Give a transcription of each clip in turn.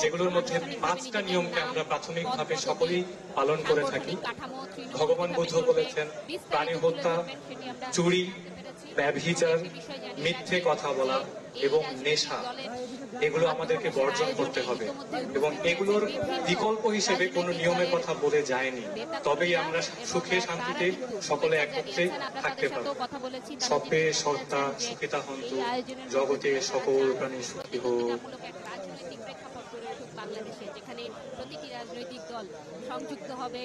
যেগুলোর মধ্যে 5টা নিয়মকে আমরা প্রাথমিকভাবে সকলেই পালন করে থাকি। ভগবান বুদ্ধ বলেছেন প্রাণী হত্যা, চুরি, ব্যভিচার, মিথ্যে কথা বলা এবং নেশা, এগুলো আমাদেরকে বর্জন করতে হবে এবং এগুলোর বিকল্প হিসেবে কোনো নিয়মের কথা বলে যায়নি। তবেই আমরা সুখে শান্তিতে সকলে একত্রে থাকতে পারব। সবে সত্তা সুখিতা হন্তু, জগতে সকল প্রাণী সুখী হোক। বাংলাদেশে যেখানে প্রতিটি রাজনৈতিক দল সংযুক্ত হবে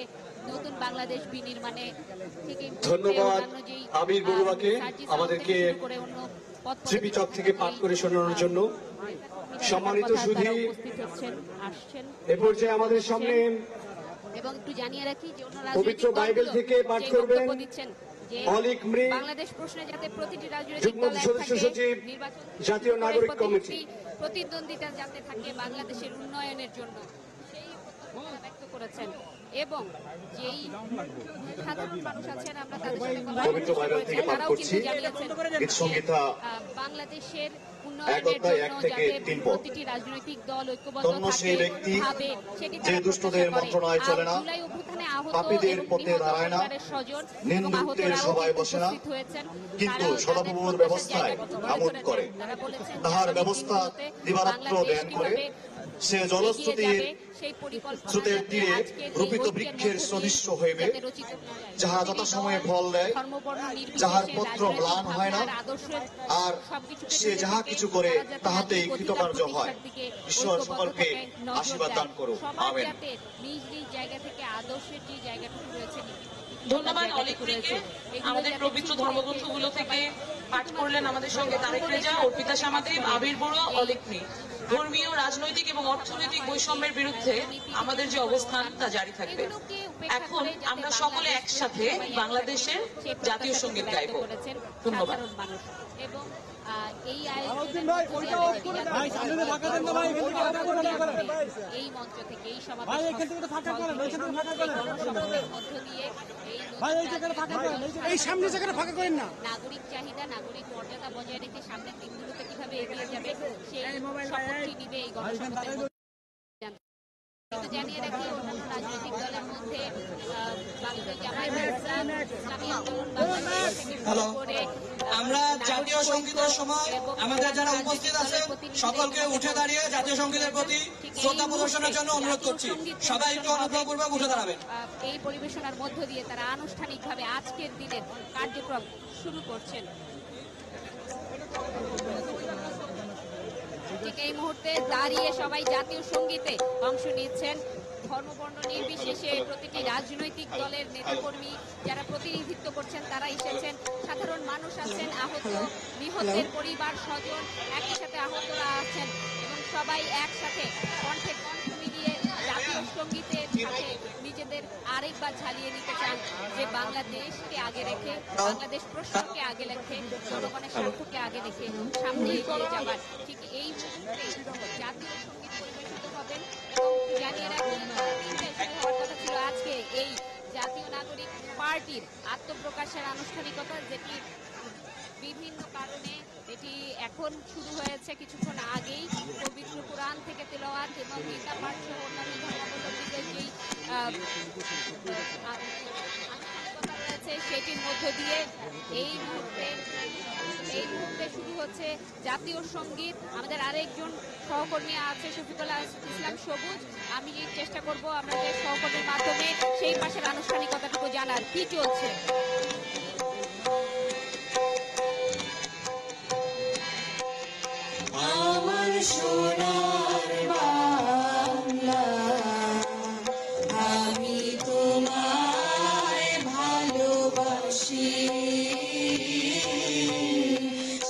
নতুন বাংলাদেশ বিনির্মাণে থেকে। ধন্যবাদ আবির বড়ুয়াকে আমাদেরকে ত্রিপিটক থেকে পাঠ করে শোনানোর জন্য। সম্মানিত সুধী, এ পর্যায়ে আমাদের সামনে এবং একটু জানিয়ে রাখি যে পবিত্র বাইবেল থেকে পাঠ করবেন অলিক মৃ, বাংলাদেশ প্রশ্নে যাতে প্রতিটি রাজনৈতিক যুগ্ম সদস্য সচিব, জাতীয় নাগরিক কমিটি, প্রতিদ্বন্দ্বিতা যাতে থাকে বাংলাদেশের উন্নয়নের জন্য সেই প্রত্যাশা ব্যক্ত করেছেন। এবং যেই সাধারণ মানুষ আছেন আমরা তাদের সাথে পবিত্র বাইবেল থেকে পাঠ করছি গীত সংহিতা বাংলাদেশের উন্নয়নের জন্য যাতে প্রতিটি রাজনৈতিক দল ঐক্যবদ্ধ থাকে ভাবে সেটি যে দুষ্টদের মন্ত্রণায় চলে না, পাপীদের পথে দাঁড়ায় না, নিন্দুকদের সভায় বসে না, কিন্তু সদাপ্রভুর ব্যবস্থায় আমোদ করে, তাহার ব্যবস্থা দিবারাত্র ধ্যান করে, সে জলস্রোতের স্রোতের তীরে রূপিত বৃক্ষের সদৃশ্য হইবে, যাহা যথাসময়ে ফল দেয়, যাহার পত্র ম্লান হয় না, আর সে যাহা কিছু করে তাহাতেই কৃতকার্য হয়। ঈশ্বর সকলকে আশীর্বাদ দান করুন, আমেন। ধন্যবাদ অলিক মৃকে। আমাদের পবিত্র ধর্মগ্রন্থগুলো থেকে পাঠ করলেন আমাদের সঙ্গে তারেক রেজা, অর্পিতা সামাদেব, আবির বড়ুয়া, অলিক মৃ। ধর্মীয়, রাজনৈতিক এবং অর্থনৈতিক বৈষম্যের বিরুদ্ধে আমাদের যে অবস্থান তা জারি থাকবে। এখন আমরা সকলে একসাথে বাংলাদেশের জাতীয় সঙ্গীত গাইব। ধন্যবাদ। এবং এই এই মঞ্চ থেকে এই সমাবেশের মধ্য দিয়ে এই সামনে জায়গাটা ফাঁকা করেন না। নাগরিক চাহিদা, নাগরিক মর্যাদা বজায় রেখে সামনের দিনগুলোতে কিভাবে এগিয়ে যাবে সেই শপথটি নিবে এই গণসংহতের। জানিয়ে রাখি অন্যান্য রাজনৈতিক দলের মধ্যে আমরা জাতীয় সঙ্গীতের সময় আমাদের যারা উপস্থিত আছে সকলকে উঠে দাঁড়িয়ে জাতীয় সঙ্গীতের প্রতি শ্রদ্ধা প্রদর্শনের জন্য অনুরোধ করছি। সবাই একটু অনুগ্রহপূর্বক উঠে দাঁড়াবেন। এই পরিবেশনার মধ্য দিয়ে তারা আনুষ্ঠানিকভাবে আজকের দিনের কার্যক্রম শুরু করছেন। ঠিক এই মুহূর্তে দাঁড়িয়ে সবাই জাতীয় সঙ্গীতে অংশ নিচ্ছেন। ধর্মবর্ণ নির্বিশেষে প্রতিটি রাজনৈতিক দলের নেতাকর্মী যারা প্রতিনিধিত্ব করছেন তারা এসেছেন। সাধারণ মানুষ আছেন, আহত নিহতের পরিবার স্বজন একই সাথে আহতরা আছেন এবং সবাই একসাথে কণ্ঠে কণ্ঠ মিলিয়ে জাতীয় সঙ্গীতের সাথে নিজেদের আরেকবার ঝালিয়ে নিতে চান যে বাংলাদেশকে আগে রেখে, বাংলাদেশ প্রশ্নকে আগে রেখে, জনগণের স্বার্থকে আগে রেখে সামনে এগিয়ে যাবার। ঠিক এই মুহূর্তে জাতীয় সঙ্গীত পরিবেশিত হবেন এবং জানিয়ে রাখি হওয়ার কথা ছিল আজকে এই জাতীয় নাগরিক পার্টির আত্মপ্রকাশের আনুষ্ঠানিকতা, যেটি বিভিন্ন কারণে এটি এখন শুরু হয়েছে কিছুক্ষণ আগেই। পবিত্র কোরআন থেকে তেলাওয়াত এবং গীতা পাঠ সহ অন্যান্য ধর্মাবলম্বীদের যেই আনুষ্ঠানিকতা রয়েছে সেটির মধ্য দিয়ে এই মুহূর্তে শুরু হচ্ছে জাতীয় সঙ্গীত। আমাদের আরেকজন সহকর্মী আছে শফিকুল ইসলাম সবুজ, আমি চেষ্টা করব আমাদের সহকর্মীর মাধ্যমে সেই পাশের আনুষ্ঠানিকতাটুকু জানার কি চলছে। আমার সোনার বাংলা, আমি তোমায় ভালোবাসি,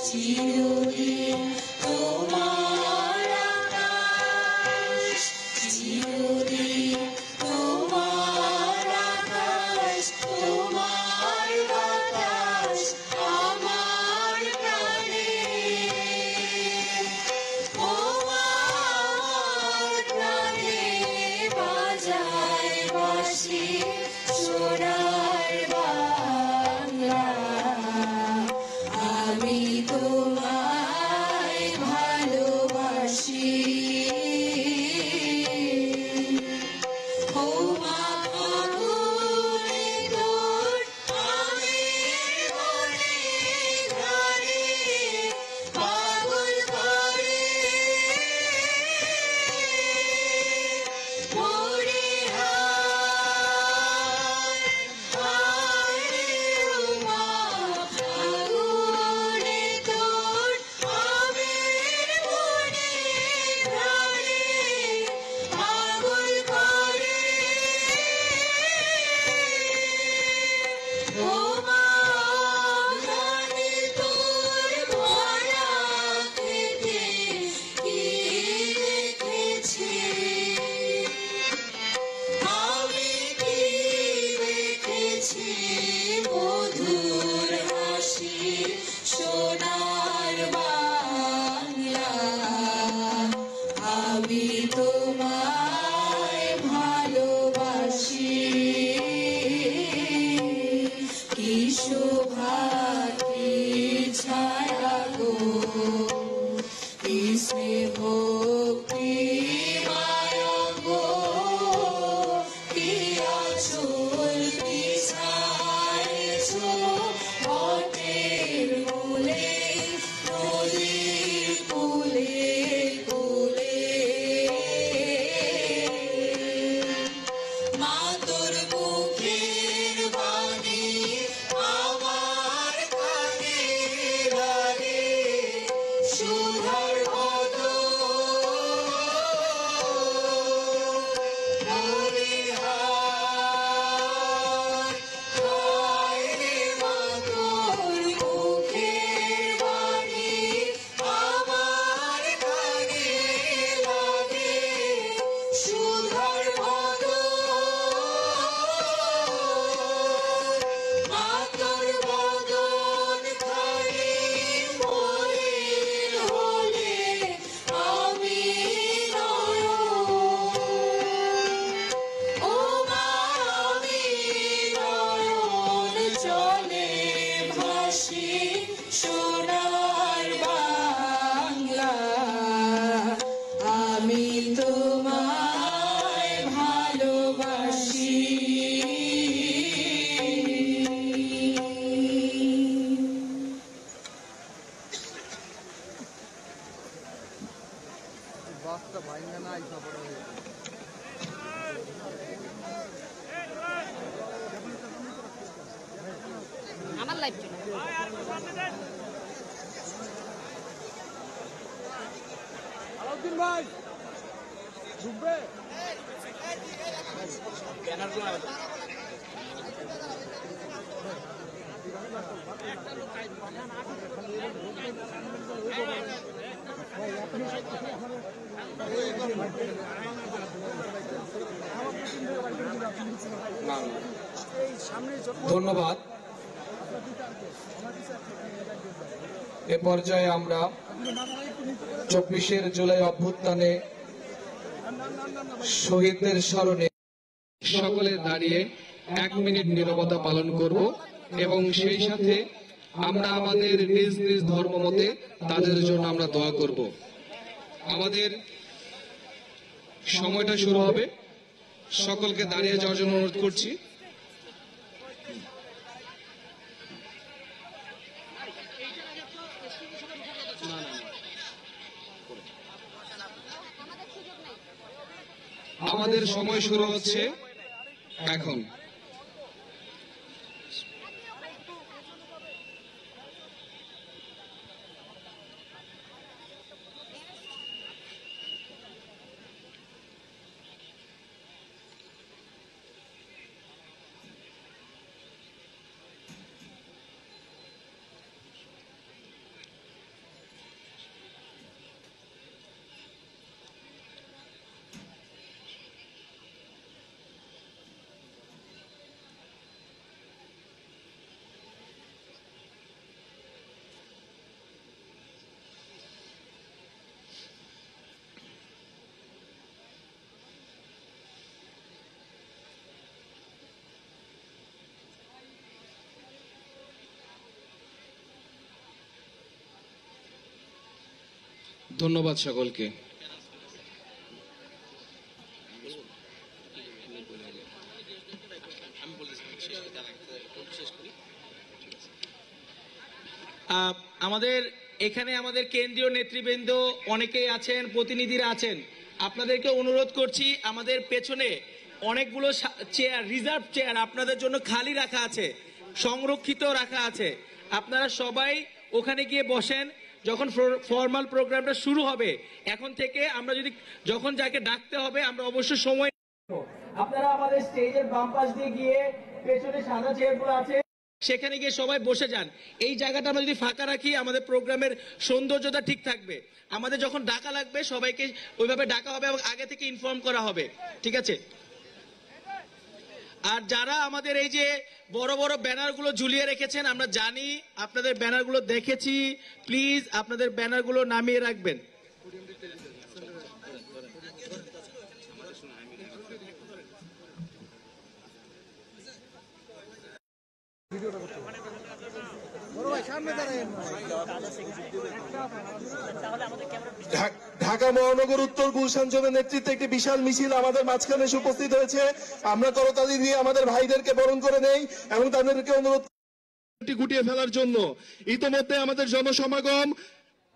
চিরদিন তোমার আকাশ, চিরদিন তোমার আকাশ, তোমার বাতাস আমার প্রাণে। ও মা তোমায় ভালোবাসি কি শোভা কি ছায়া গো কি স্নেহ কি মায়া গো কি আঁচল বিছায়েছ ঘটের মূলে নদীর কূলে কূলে মা তোর মুখের বাণী আমার কানে লাগে সুধার মতো মরিহার হায় রে মা তোর মুখের বাণী আমার কানে লাগে সুধার মতো মা তোর বদন খানি মলিন হলে আমি নয়ন ও মা আমি নয়ন চলে ভাসি সোনার বাংলা আমি তোমায় ভালোবাসি আমার লাইভ চলে ধন্যবাদ। এ পর্যায়ে আমরা 24 জুলাই অভ্যুত্থানে শহীদদের স্মরণে সকলে দাঁড়িয়ে 1 মিনিট নীরবতা পালন করব এবং সেই সাথে আমরা আমাদের নিজ নিজ ধর্ম মতে তাদের জন্য আমরা দোয়া করব। আমাদের সময়টা শুরু হবে, সকলকে দাঁড়িয়ে যাওয়ার জন্য অনুরোধ করছি। আমাদের সময় শুরু হচ্ছে এখন। ধন্যবাদ সকলকে। আমাদের এখানে আমাদের কেন্দ্রীয় নেতৃবৃন্দ অনেকেই আছেন, প্রতিনিধিরা আছেন। আপনাদেরকে অনুরোধ করছি, আমাদের পেছনে অনেকগুলো চেয়ার, রিজার্ভ চেয়ার আপনাদের জন্য খালি রাখা আছে, সংরক্ষিত রাখা আছে। আপনারা সবাই ওখানে গিয়ে বসেন। যখন ফর্মাল প্রোগ্রামটা শুরু হবে, এখন থেকে আমরা যখন যাকে ডাকতে হবে আমরা অবশ্যই সময়, আপনারা আমাদের স্টেজের বাম পাশ দিয়ে গিয়ে পেছনে সাদা চেয়ারগুলো আছে সেখানে গিয়ে সবাই বসে যান। এই জায়গাটা আমরা যদি ফাঁকা রাখি আমাদের প্রোগ্রামের সৌন্দর্যতা ঠিক থাকবে। আমাদের যখন ডাকা লাগবে সবাইকে ওইভাবে ডাকা হবে এবং আগে থেকে ইনফর্ম করা হবে, ঠিক আছে? আর যারা আমাদের এই যে বড় বড় ব্যানারগুলো ঝুলিয়ে রেখেছেন, আমরা জানি আপনাদের ব্যানারগুলো দেখেছি, প্লিজ আপনাদের ব্যানারগুলো নামিয়ে রাখবেন। ঢাকা মহানগর উত্তর গুলশান জোনের নেতৃত্বে একটি বিশাল মিছিল আমাদের মাঝখানে এসে উপস্থিত হয়েছে। আমরা করতালি দিয়ে আমাদের ভাইদেরকে বরণ করে নেই এবং তাদেরকে অনুরোধ গুটিয়ে ফেলার জন্য। ইতোমধ্যে আমাদের জনসমাগম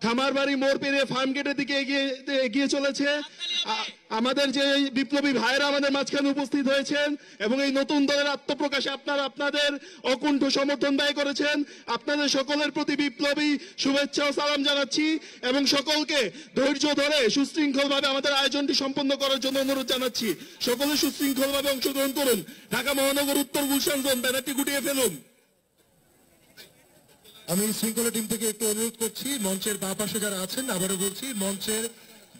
খামারবাড়ি মোড় পেরিয়ে ফার্ম গেটের দিকে এগিয়ে চলেছে। আমাদের যে বিপ্লবী ভাইরা আমাদের মাঝখানে উপস্থিত হয়েছেন এবং এই নতুন দলের আত্মপ্রকাশে আপনারা আপনাদের অকুণ্ঠ সমর্থন ব্যয় করেছেন। আপনাদের সকলের প্রতি বিপ্লবী শুভেচ্ছা ও সালাম জানাচ্ছি এবং সকলকে ধৈর্য ধরে সুশৃঙ্খলভাবে আমাদের আয়োজনটি সম্পন্ন করার জন্য অনুরোধ জানাচ্ছি। সকলে সুশৃঙ্খলভাবে অংশগ্রহণ করুন। ঢাকা মহানগর উত্তর গুলশান জোন ব্যানারটি গুটিয়ে ফেলুন। আমি শৃঙ্খলা টিম থেকে একটু অনুরোধ করছি, মঞ্চের বাঁ পাশে যারা আছেন, আবারও বলছি, মঞ্চের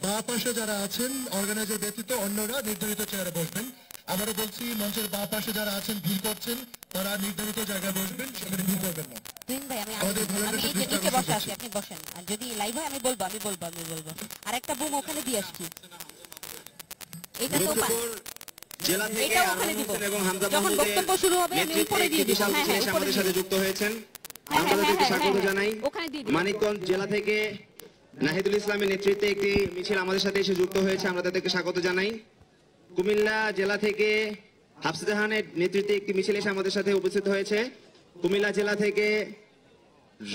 বাঁ পাশে যারা আছেন অর্গানাইজার ব্যতীত অন্যরা নির্ধারিত চেয়ারে বসবেন। আবারও বলছি, মঞ্চের বাঁ পাশে যারা আছেন ভিড় করছেন তারা নির্ধারিত জায়গায় বসবেন, সেখানে ভিড় করবেন না। আমাদের আপনি বসেন, আর যদি লাইভ হয় আমি বলবো। আর একটা বুম ওখানে দিয়ে আসছি, এটা তো জেলা থেকে এবং হামজা যখন বক্তব্য শুরু হবে আমি উপরে দিয়ে দিব। আমাদের সাথে যুক্ত হয়েছেন, আমরা তাদেরকে স্বাগত জানাই। মানিকগঞ্জ জেলা থেকে নাহিদুল ইসলামের নেতৃত্বে একটি মিছিল আমাদের সাথে এসে যুক্ত হয়েছে, আমরা তাদেরকে স্বাগত জানাই। কুমিল্লা জেলা থেকে হাফসা জাহানের নেতৃত্বে একটি মিছিল এসে আমাদের সাথে উপস্থিত হয়েছে। কুমিল্লা জেলা থেকে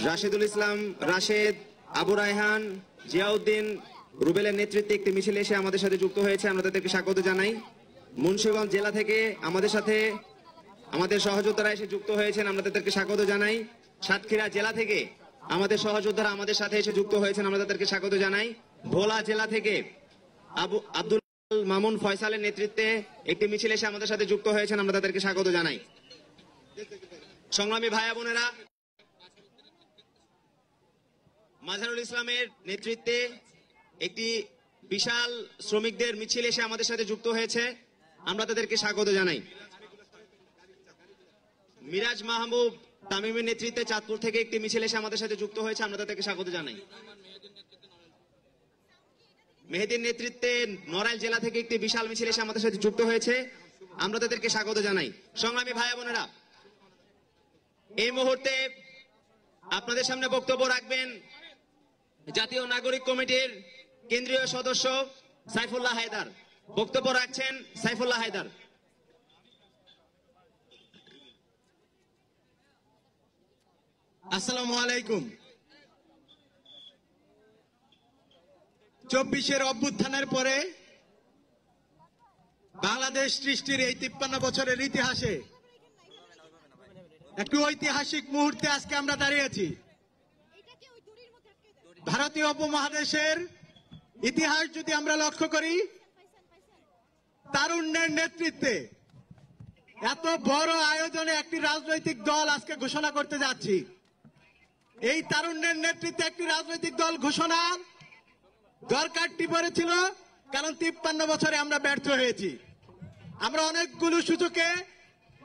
রাশেদুল ইসলাম, রাশেদ, আবু রায়হান, জিয়াউদ্দিন, রুবেলের নেতৃত্বে একটি মিছিল এসে আমাদের সাথে যুক্ত হয়েছে, আমরা তাদেরকে স্বাগত জানাই। মুন্সিগঞ্জ জেলা থেকে আমাদের সাথে আমাদের সহযোদ্ধারা এসে যুক্ত হয়েছেন, আমরা তাদেরকে স্বাগত জানাই। সাতক্ষীরা জেলা থেকে আমাদের সহযোদ্ধারা আমাদের সাথে এসে যুক্ত হয়েছেন, আমরা তাদেরকে স্বাগত জানাই। ভোলা জেলা থেকে আব্দুল মামুন ফয়সালের নেতৃত্বে একটি মিছিল এসে আমাদের সাথে যুক্ত হয়েছেন, আমরা তাদেরকে স্বাগত জানাই। সংগ্রামী ভাইয়া বোনেরা, মাজারুল ইসলামের নেতৃত্বে একটি বিশাল শ্রমিকদের মিছিল এসে আমাদের সাথে যুক্ত হয়েছে, আমরা তাদেরকে স্বাগত জানাই। মিরাজ মাহবুব তামিমের নেতৃত্বে চাঁদপুর থেকে একটি মিছিল এসে আমাদের সাথে যুক্ত হয়েছে, আমরা তাদেরকে স্বাগত জানাই। মেহেদীর নেতৃত্বে নড়াইল জেলা থেকে একটি বিশাল মিছিল এসে আমাদের সাথে যুক্ত হয়েছে, আমরা তাদেরকে স্বাগত জানাই। সংগ্রামী ভাই বোনেরা, এই মুহূর্তে আপনাদের সামনে বক্তব্য রাখবেন জাতীয় নাগরিক কমিটির কেন্দ্রীয় সদস্য সাইফুল্লাহ হায়দার। বক্তব্য রাখছেন সাইফুল্লাহ হায়দার। আসসালামু আলাইকুম। 24-এর অভ্যুত্থানের পরে বাংলাদেশ সৃষ্টির এই 53 বছরের ইতিহাসে একটু ঐতিহাসিক মুহূর্তে আজকে আমরা দাঁড়িয়েছি। ভারতীয় উপমহাদেশের ইতিহাস যদি আমরা লক্ষ্য করি, তারুণ্যের নেতৃত্বে এত বড় আয়োজনে একটি রাজনৈতিক দল আজকে ঘোষণা করতে যাচ্ছি। এই তারুণ্যের নেতৃত্বে একটি রাজনৈতিক দল ঘোষণা দরকারটি পড়েছিল, কারণ 53 বছরে আমরা ব্যর্থ হয়েছি। আমরা অনেকগুলো সূচকে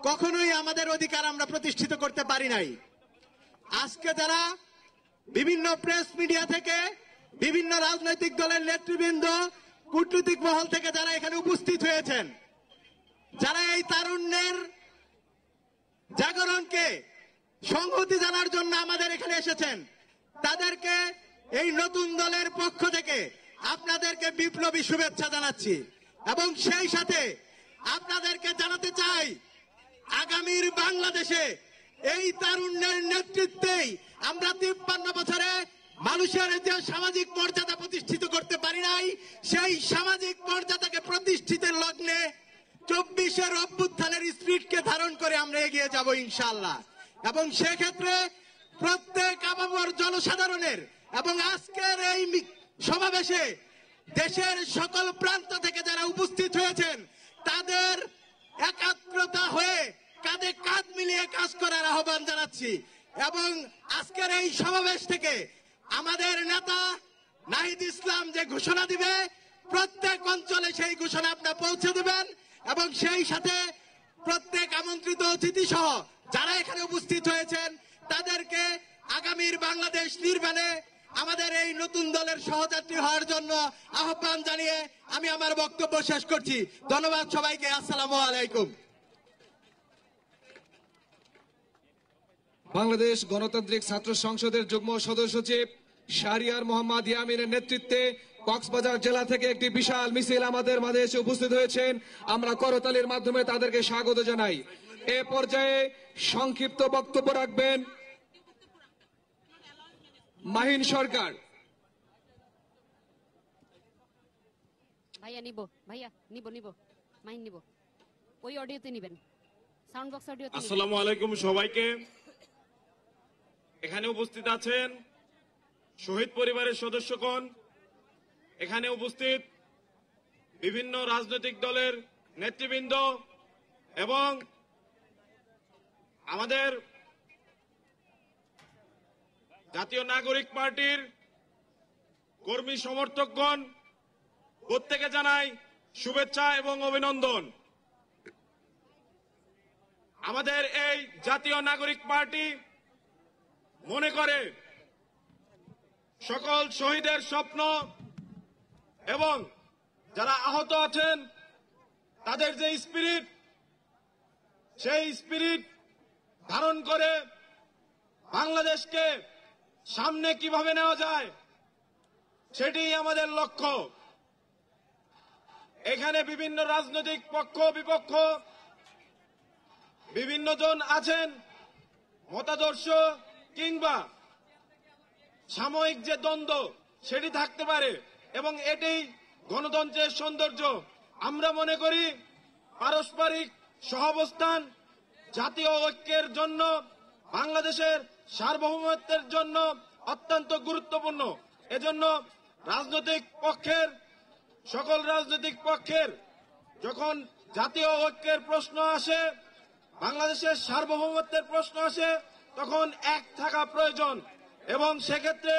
কখনোই আমাদের অধিকার আমরা প্রতিষ্ঠিত করতে পারি নাই। আজকে যারা বিভিন্ন প্রেস মিডিয়া থেকে, বিভিন্ন রাজনৈতিক দলের নেতৃবৃন্দ, কূটনৈতিক মহল থেকে যারা এখানে উপস্থিত হয়েছেন, যারা এই তারুণ্যের জাগরণকে সংহতি জানার জন্য আমাদের এখানে এসেছেন, তাদেরকে এই নতুন দলের পক্ষ থেকে আপনাদেরকে বিপ্লবী শুভেচ্ছা জানাচ্ছি। এবং সেই সাথে আপনাদেরকে জানাতে চাই, আগামীর বাংলাদেশে এই তারুণ্যের নেতৃত্বেই আমরা 53 বছরে মানুষের যে সামাজিক মর্যাদা প্রতিষ্ঠিত করতে পারি নাই, সেই সামাজিক মর্যাদাকে প্রতিষ্ঠিতের লগ্নে 24-এর অভ্যুত্থানের স্পিরিটকে ধারণ করে আমরা এগিয়ে যাব ইনশাআল্লাহ। এবং সেক্ষেত্রে প্রত্যেক আপামর জনসাধারণের এবং আজকের এই সমাবেশে দেশের সকল প্রান্ত থেকে যারা উপস্থিত হয়েছেন, তাদের একাত্রতা হয়ে কাঁধে কাঁধ মিলিয়ে কাজ করার আহ্বান জানাচ্ছি। এবং আজকের এই সমাবেশ থেকে আমাদের নেতা নাহিদ ইসলাম যে ঘোষণা দিবে, প্রত্যেক অঞ্চলে সেই ঘোষণা আপনারা পৌঁছে দেবেন। এবং সেই সাথে প্রত্যেক আমন্ত্রিত অতিথি সহ যারা এখানে উপস্থিত হয়েছেন, তাদেরকে আগামীর বাংলাদেশ নির্মাণে আমাদের এই নতুন দলের সহযাত্রী হওয়ার জন্য আহ্বান জানিয়ে আমি আমার বক্তব্য শেষ করছি। ধন্যবাদ সবাইকে। আসসালামু আলাইকুম। বাংলাদেশ গণতান্ত্রিক ছাত্র সংসদের যুগ্ম সদস্য সচিব শাহরিয়ার মোহাম্মদ ইয়ামিনের নেতৃত্বে কক্সবাজার জেলা থেকে একটি বিশাল মিছিল আমাদের মাঝে এসে উপস্থিত হয়েছেন। আমরা করতালির মাধ্যমে তাদেরকে স্বাগত জানাই। এ পর্যায়ে সংক্ষিপ্ত বক্তব্য রাখবেন মাহিন সরকার। ভাইয়া নিব মাহিন নিব, ওই অডিওতে নিবেন, সাউন্ড বক্স অডিওতে। আসসালামু আলাইকুম সবাইকে। এখানে উপস্থিত আছেন শহীদ পরিবারের সদস্যগণ, এখানে উপস্থিত বিভিন্ন রাজনৈতিক দলের নেতৃবৃন্দ এবং আমাদের জাতীয় নাগরিক পার্টির কর্মী সমর্থকগণ, প্রত্যেকে জানাই শুভেচ্ছা এবং অভিনন্দন। আমাদের এই জাতীয় নাগরিক পার্টি মনে করে সকল শহীদের স্বপ্ন এবং যারা আহত আছেন তাদের যে স্পিরিট, সেই স্পিরিট ধারণ করে বাংলাদেশকে সামনে কিভাবে নেওয়া যায় সেটি আমাদের লক্ষ্য। এখানে বিভিন্ন রাজনৈতিক পক্ষ বিপক্ষ বিভিন্ন জন আছেন, মতাদর্শ কিংবা সাময়িক যে দ্বন্দ্ব সেটি থাকতে পারে এবং এটাই গণতন্ত্রের সৌন্দর্য। আমরা মনে করি পারস্পরিক সহাবস্থান জাতীয় ঐক্যের জন্য, বাংলাদেশের সার্বভৌমত্বের জন্য অত্যন্ত গুরুত্বপূর্ণ। এজন্য সকল রাজনৈতিক পক্ষের যখন জাতীয় ঐক্যের প্রশ্ন আসে, বাংলাদেশের সার্বভৌমত্বের প্রশ্ন আসে, তখন এক থাকা প্রয়োজন এবং সেক্ষেত্রে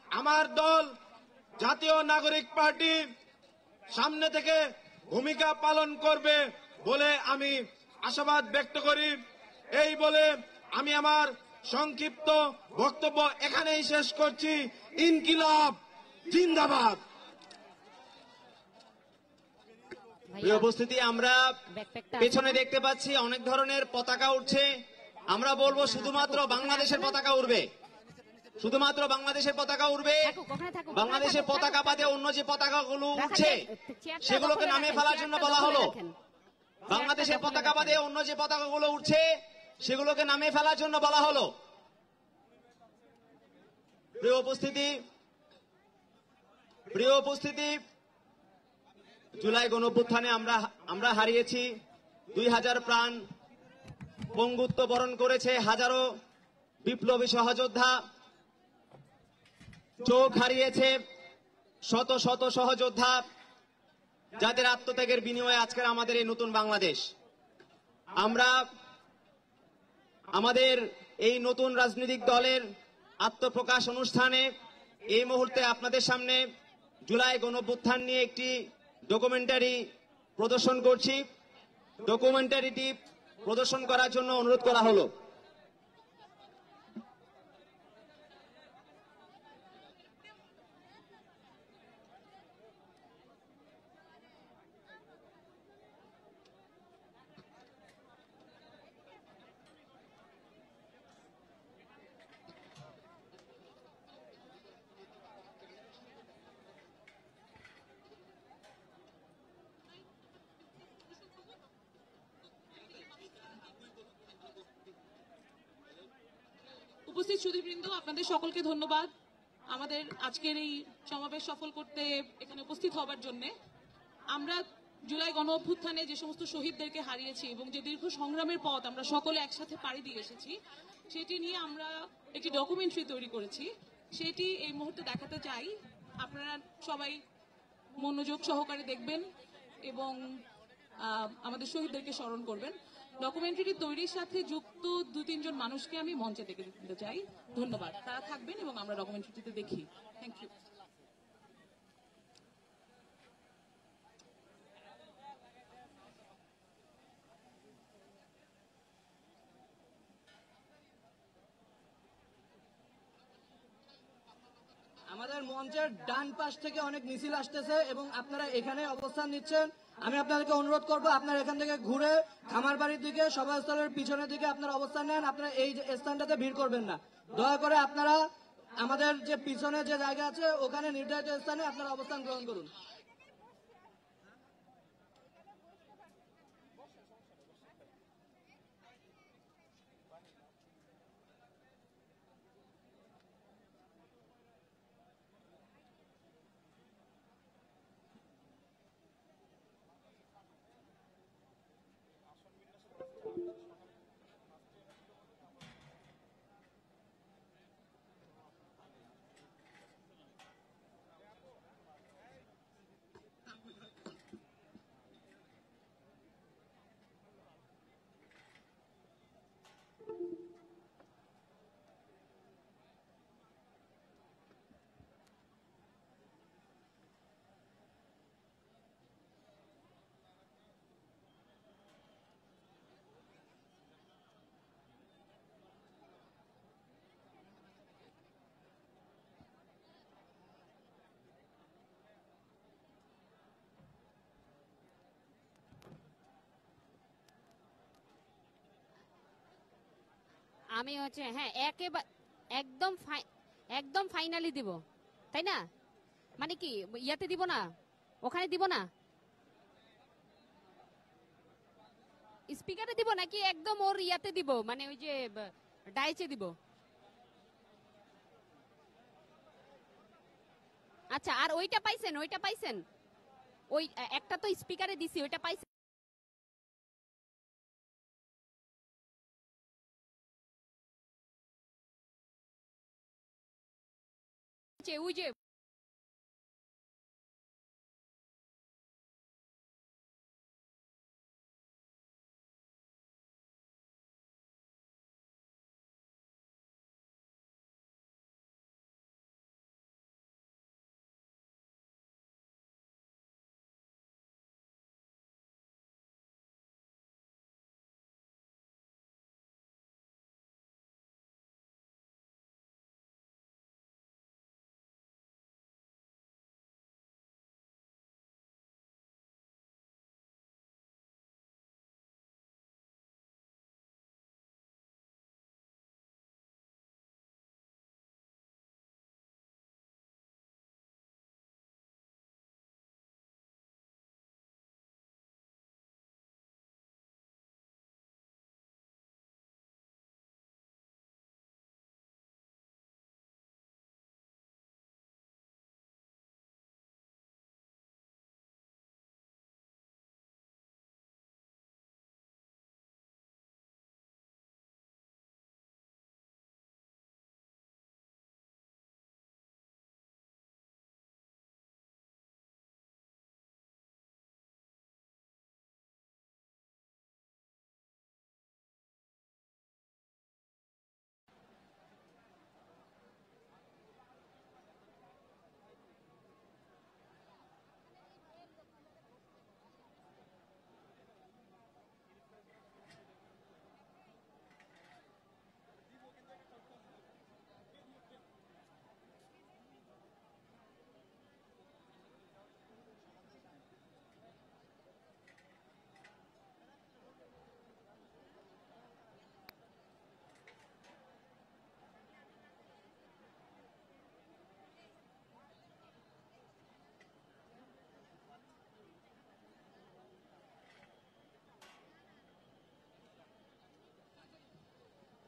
আমার দল জাতীয় নাগরিক পার্টি সামনে থেকে ভূমিকা পালন করবে বলে আমি আশাবাদ ব্যক্ত করি। এই বলে আমি আমার সংক্ষিপ্ত বক্তব্য এখানেই শেষ করছি। ইনকিলাব জিন্দাবাদ। প্রিয় উপস্থিতি, আমরা পেছনে দেখতে পাচ্ছি অনেক ধরনের পতাকা উঠছে। আমরা বলবো শুধুমাত্র বাংলাদেশের পতাকা উড়বে, শুধুমাত্র বাংলাদেশের পতাকা উড়বে। বাংলাদেশের পতাকা বাদে অন্য যে পতাকাগুলো উঠছে সেগুলোকে নামিয়ে ফেলার জন্য বলা হলো। বাংলাদেশের পতাকা বাদে অন্য যে পতাকাগুলো উঠছে সেগুলোকে নামিয়ে ফেলার জন্য বলা হলো। প্রিয় উপস্থিতি, জুলাই গণঅভ্যুত্থানে আমরা হারিয়েছি 2000 প্রাণ, পঙ্গুত্ব বরণ করেছে হাজারো বিপ্লবী সহযোদ্ধা, চোখ হারিয়েছে শত শত সহযোদ্ধা, যাদের আত্মত্যাগের বিনিময়ে আজকের আমাদের এই নতুন বাংলাদেশ। আমরা আমাদের এই নতুন রাজনৈতিক দলের আত্মপ্রকাশ অনুষ্ঠানে এই মুহূর্তে আপনাদের সামনে জুলাই গণঅভ্যুত্থান নিয়ে একটি ডকুমেন্টারি প্রদর্শন করছি। ডকুমেন্টারিটি প্রদর্শন করার জন্য অনুরোধ করা হলো। উপস্থিত সুধীবৃন্দ, আপনাদের সকলকে ধন্যবাদ আমাদের আজকের এই সমাবেশ সফল করতে এখানে উপস্থিত হবার জন্য। আমরা জুলাই গণ অভ্যুত্থানে যে সমস্ত শহীদদেরকে হারিয়েছি এবং যে দীর্ঘ সংগ্রামের পথ আমরা সকলে একসাথে পাড়ি দিয়ে এসেছি, সেটি নিয়ে আমরা একটি ডকুমেন্টারি তৈরি করেছি। সেটি এই মুহূর্তে দেখাতে চাই। আপনারা সবাই মনোযোগ সহকারে দেখবেন এবং আমাদের শহীদদেরকে স্মরণ করবেন। ডকুমেন্টারি তৈরির সাথে যুক্ত 2-3 জন মানুষকে আমি মঞ্চে ডেকে দিতে চাই। ধন্যবাদ। তারা থাকবেন এবং আমরা ডকুমেন্টারিতে দেখি। Thank you. আপনার মঞ্চের ডান পাশ থেকে অনেক মিছিল আসতেছে এবং আপনারা এখানে অবস্থান নিচ্ছেন। আমি আপনাদেরকে অনুরোধ করবো আপনারা এখান থেকে ঘুরে খামারবাড়ির দিকে সভাস্থলের পিছনের দিকে আপনারা অবস্থান নেন। আপনারা এই স্থানটাতে ভিড় করবেন না, দয়া করে আপনারা আমাদের যে পিছনে যে জায়গা আছে ওখানে নির্ধারিত স্থানে আপনারা অবস্থান গ্রহণ করুন। আমি হচ্ছে হ্যাঁ একেবারে একদম ফাইনালি দিব, তাই না? মানে কি ইয়াতে দিব না, ওখানে দিব না, স্পিকারে দিব নাকি একদম ওর ইয়াতে দিব, মানে ওই যে ডাইচে দিব? আচ্ছা, আর ওইটা পাইছেন ওই একটা তো স্পিকারে দিছি, ওইটা পাইছেন? ওই যে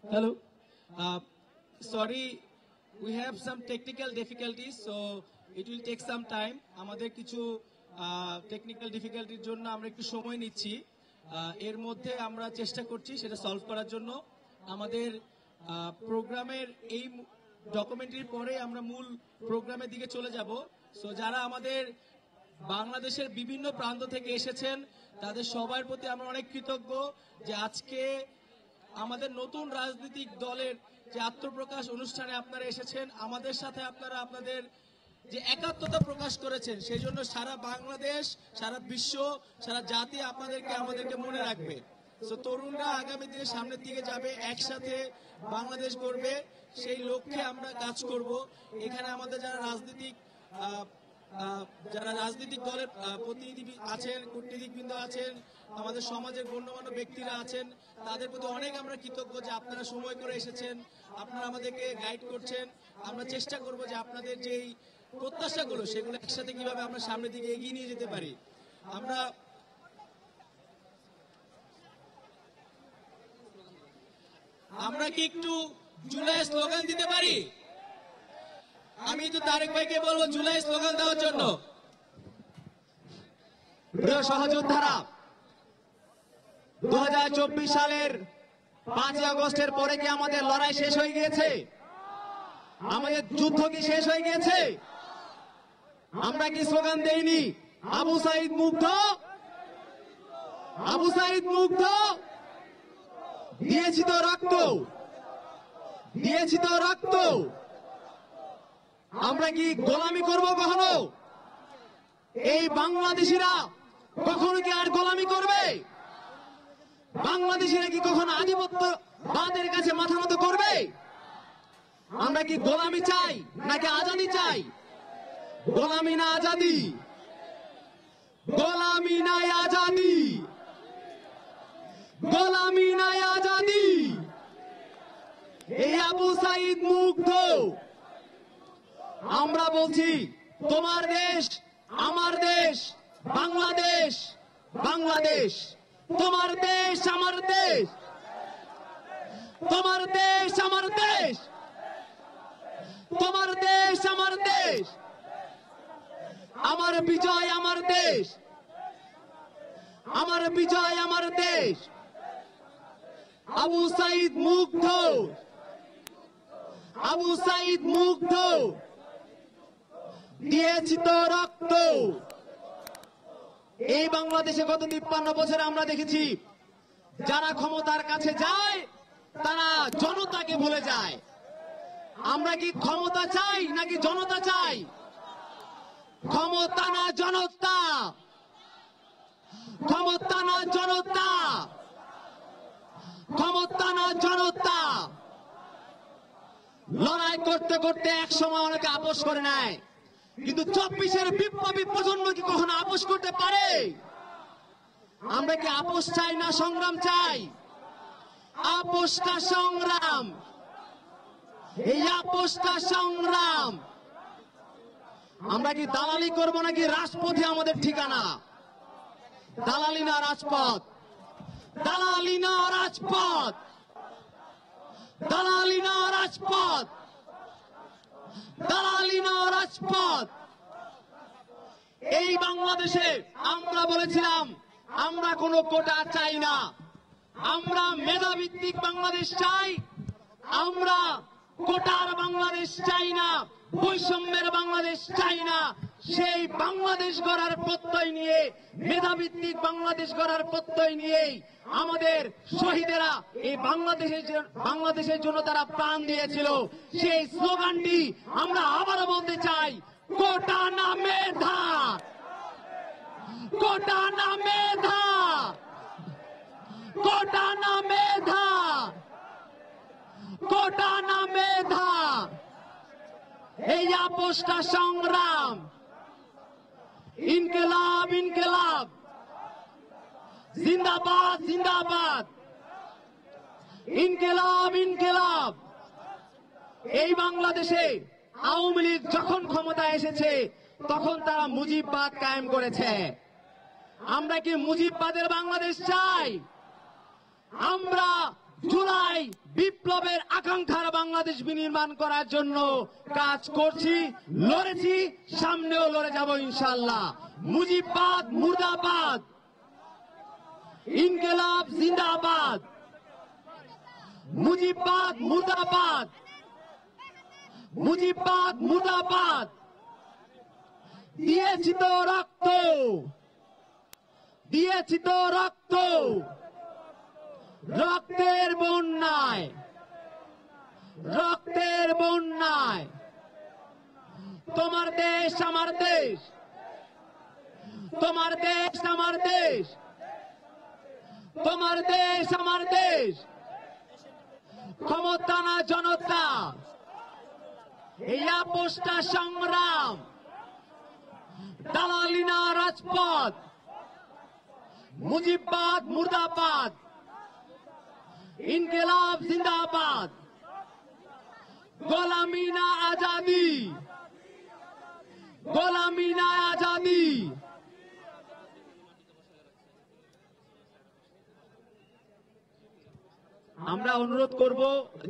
Hello. Sorry, we have some technical difficulties, so it will take some time. আমাদের কিছু টেকনিক্যাল ডিফিকাল্টির জন্য আমরা একটু সময় নিচ্ছি। এর মধ্যে আমরা চেষ্টা করছি সেটা সলভ করার জন্য। আমাদের প্রোগ্রামের এই ডকুমেন্টারির পরে আমরা মূল প্রোগ্রামের দিকে চলে যাব। সো যারা আমাদের বাংলাদেশের বিভিন্ন প্রান্ত থেকে এসেছেন তাদের সবার প্রতি আমরা অনেক কৃতজ্ঞ যে আজকে আমাদের নতুন রাজনৈতিক দলের যে আত্মপ্রকাশ অনুষ্ঠানে আপনারা এসেছেন, আমাদের সাথে আপনারা আপনাদের যে একাত্মতা প্রকাশ করেছেন, সেই জন্য সারা বাংলাদেশ, সারা বিশ্ব, সারা জাতি আমাদেরকে মনে রাখবে। সো তরুণরা আগামী দিনে সামনের দিকে যাবে, একসাথে বাংলাদেশ গড়বে, সেই লক্ষ্যে আমরা কাজ করব। এখানে আমাদের যারা রাজনৈতিক দলের প্রতিনিধি আছেন, কূটনীতিবৃন্দ আছেন, আমাদের সমাজের গণ্যমান্য ব্যক্তিরা আছেন, তাদের প্রতি অনেক আমরা কৃতজ্ঞ যে আপনারা সময় করে এসেছেন, আপনারা আমাদেরকে গাইড করছেন। আমরা চেষ্টা করব যে আপনাদের যেই প্রত্যাশাগুলো সেগুলো একসাথে কিভাবে আমরা সামনের দিকে এগিয়ে নিয়ে যেতে পারি। আমরা কি একটু জুলাই স্লোগান দিতে পারি? আমি তো তারেক ভাইকে বলবো জুলাই স্লোগান দেওয়ার জন্য। প্রিয় সহযোদ্ধারা, 2024 সালের 5 আগস্টের পরে কি আমাদের লড়াই শেষ হয়ে গিয়েছে? আমাদের যুদ্ধ কি শেষ হয়ে গিয়েছে? আমরা কি স্লোগান দেইনি আবু সাইদ মুগ্ধ, আবু সাইদ মুগ্ধ? দিয়েছি তো রক্ত, দিয়েছি তো রক্ত। আমরা কি গোলামি করব কখনো? এই বাংলাদেশিরা কখনো কি আর গোলামি করবে? বাংলাদেশিরা কি কখনো আধিপত্যবাদের কাছে মাথা নত করবে? আমরা কি গোলামি চাই নাকি আজাদি চাই? গোলামি না আজাদি, গোলামি নাই আজাদি, গোলামি নাই আজাদি। এই আবু সাইদ মুগ্ধ। আমরা বলছি তোমার দেশ আমার দেশ, বাংলাদেশ, বাংলাদেশ। তোমার দেশ আমার দেশ, তোমার দেশ আমার দেশ, তোমার দেশ আমার দেশ। আমার বিজয় আমার দেশ, আমার বিজয় আমার দেশ। আবু সাইদ মুগ্ধ, আবু সাইদ মুগ্ধ। দিয়েছি তো রক্ত। এই বাংলাদেশে গত 53 বছরে আমরা দেখেছি যারা ক্ষমতার কাছে যায় তারা জনতাকে ভুলে যায়। আমরা কি ক্ষমতা চাই নাকি জনতা চাই? ক্ষমতা না জনতা, ক্ষমতা না জনতা, ক্ষমতা না জনতা। লড়াই করতে করতে এক সময় অনেকে আপোষ করে নেয়, কিন্তু 24-এর বিপ্লবী প্রজন্ম কি কখনো আপোষ করতে পারে? আমরা কি আপোষ চাই না সংগ্রাম চাই? আপোষটা সংগ্রাম, এই আপোষটা সংগ্রাম। আমরা কি দালালি করব নাকি রাজপথে আমাদের ঠিকানা? দালালি না রাজপথ, দালালি না রাজপথ, দালালি না রাজপথ, দালালি না রাজপথ। এই বাংলাদেশে আমরা বলেছিলাম আমরা কোনো কোটা চাই না, আমরা মেধাভিত্তিক বাংলাদেশ চাই, আমরা কোটার বাংলাদেশ চাই না, বৈষম্যের বাংলাদেশ চাই না। সেই বাংলাদেশ গড়ার প্রত্যয় নিয়ে, মেধাভিত্তিক বাংলাদেশ গড়ার প্রত্যয় নিয়েই আমাদের শহীদেরা এই বাংলাদেশের জন্য তারা প্রাণ দিয়েছিল। সেই স্লোগানটি আমরা আবারও বলতে চাই, কোটা না মেধা, কোটা না মেধা, কোটা না মেধা, কোটা না মেধা। এই আপোষটা সংগ্রাম। ইনকিলাব, ইনকিলাব, জিন্দাবাদ, জিন্দাবাদ, ইনকিলাব, ইনকিলাব। এই বাংলাদেশে আওয়ামী লীগ যখন ক্ষমতায় এসেছে তখন তারা মুজিববাদ কায়েম করেছে। আমরা কি মুজিববাদের বাংলাদেশ চাই? আমরা জুলাই বিপ্লবের আকাঙ্ক্ষার বাংলাদেশ বিনির্মাণ করার জন্য কাজ করছি, লড়েছি, সামনেও লড়ে যাব ইনশাআল্লাহ। মুজিববাদ মুর্দাবাদ, ইনকিলাব জিন্দাবাদ, মুজিববাদ মুর্দাবাদ, মুজিববাদ মুর্দাবাদ। দিয়েছি তো রক্ত, দিয়েছি তো রক্ত, রক্তের বন্যায়, রক্তের বন্যায়। তোমার দেশ আমার দেশ, তোমার দেশ আমার দেশ, তোমার দেশ আমার দেশ, ক্ষমতা না জনতা, এই আপোষটা সংগ্রাম, দালালি না রাজপথ, মুজিববাদ মুর্দাবাদ, ইনকিলাব জিন্দাবাদ, গোলামি না আজাদি, গোলামি না আজাদি। আমরা অনুরোধ করব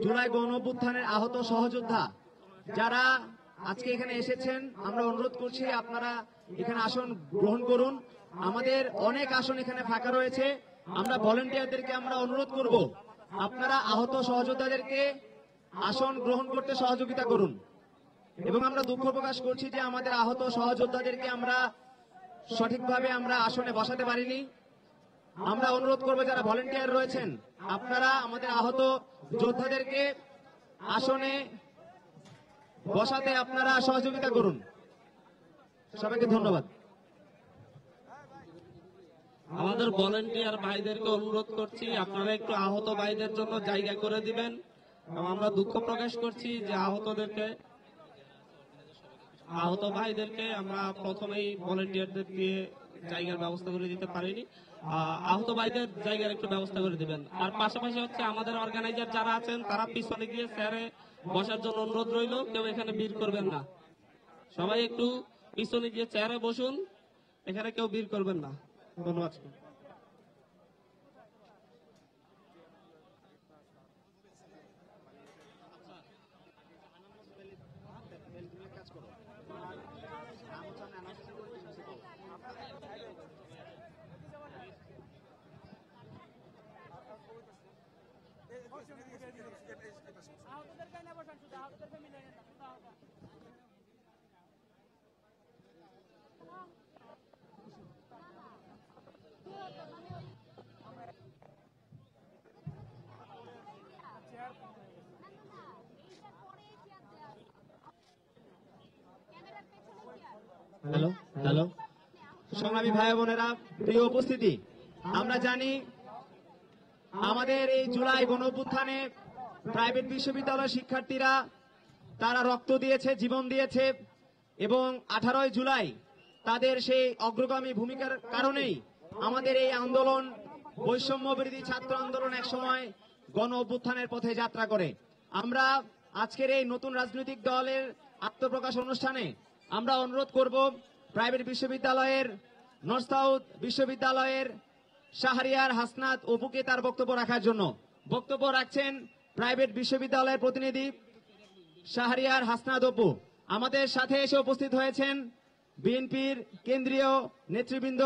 জুলাই গণঅভ্যুত্থানের আহত সহযোদ্ধা যারা আজকে এখানে এসেছেন, আমরা অনুরোধ করছি আপনারা এখানে আসন গ্রহণ করুন। আমাদের অনেক আসন এখানে ফাঁকা রয়েছে। আমরা ভলেন্টিয়ারদেরকে আমরা অনুরোধ করব আপনারা আহত সহযোদ্ধাদেরকে আসন গ্রহণ করতে সহযোগিতা করুন। এবং আমরা দুঃখ প্রকাশ করছি যে আমাদের আহত সহযোদ্ধাদেরকে আমরা সঠিকভাবে আমরা আসনে বসাতে পারিনি। আমরা অনুরোধ করব যারা ভলেন্টিয়ার রয়েছেন আপনারা আমাদের আহত যোদ্ধাদেরকে আসনে বসাতে আপনারা সহযোগিতা করুন। সবাইকে ধন্যবাদ। আমাদের ভলেন্টিয়ার ভাইদেরকে অনুরোধ করছি আপনারা একটু আহত ভাইদের জন্য জায়গা করে দিবেন। এবং আমরা দুঃখ প্রকাশ করছি যে আহত ভাইদেরকে আমরা প্রথমেই ভলেন্টিয়ারদের দিয়ে জায়গার ব্যবস্থা করে দিতে পারিনি। আহত ভাইদের জায়গার একটু ব্যবস্থা করে দিবেন। আর পাশাপাশি হচ্ছে আমাদের অর্গানাইজার যারা আছেন তারা পিছনে গিয়ে স্যারে বসার জন্য অনুরোধ রইল, কেউ এখানে ভিড় করবেন না। সবাই একটু পিছনে গিয়ে চেয়ারে বসুন, এখানে কেউ ভিড় করবেন না। ধন্যবাদ। হ্যালো হ্যালো সংগ্রামী ভাই বোনেরা, প্রিয় উপস্থিতি, আমরা জানি আমাদের এই জুলাই গণঅভ্যুত্থানে প্রাইভেট বিশ্ববিদ্যালয়ের শিক্ষার্থীরা তারা রক্ত দিয়েছে, জীবন দিয়েছে এবং 18 জুলাই তাদের সেই অগ্রগামী ভূমিকার কারণেই আমাদের এই আন্দোলন, বৈষম্য বিরোধী ছাত্র আন্দোলন একসময় গণ অভ্যুত্থানের পথে যাত্রা করে। আমরা আজকের এই নতুন রাজনৈতিক দলের আত্মপ্রকাশ অনুষ্ঠানে আমরা অনুরোধ করব প্রাইভেট বিশ্ববিদ্যালয়ের, নর্থ সাউথ বিশ্ববিদ্যালয়ের শাহরিয়ার হাসনাত অপুকে তার বক্তব্য রাখার জন্য। বক্তব্য রাখছেন প্রাইভেট বিশ্ববিদ্যালয়ের প্রতিনিধি শাহরিয়ার হাসনাত অপু। আমাদের সাথে এসে উপস্থিত হয়েছেন বিএনপির কেন্দ্রীয় নেতৃবৃন্দ,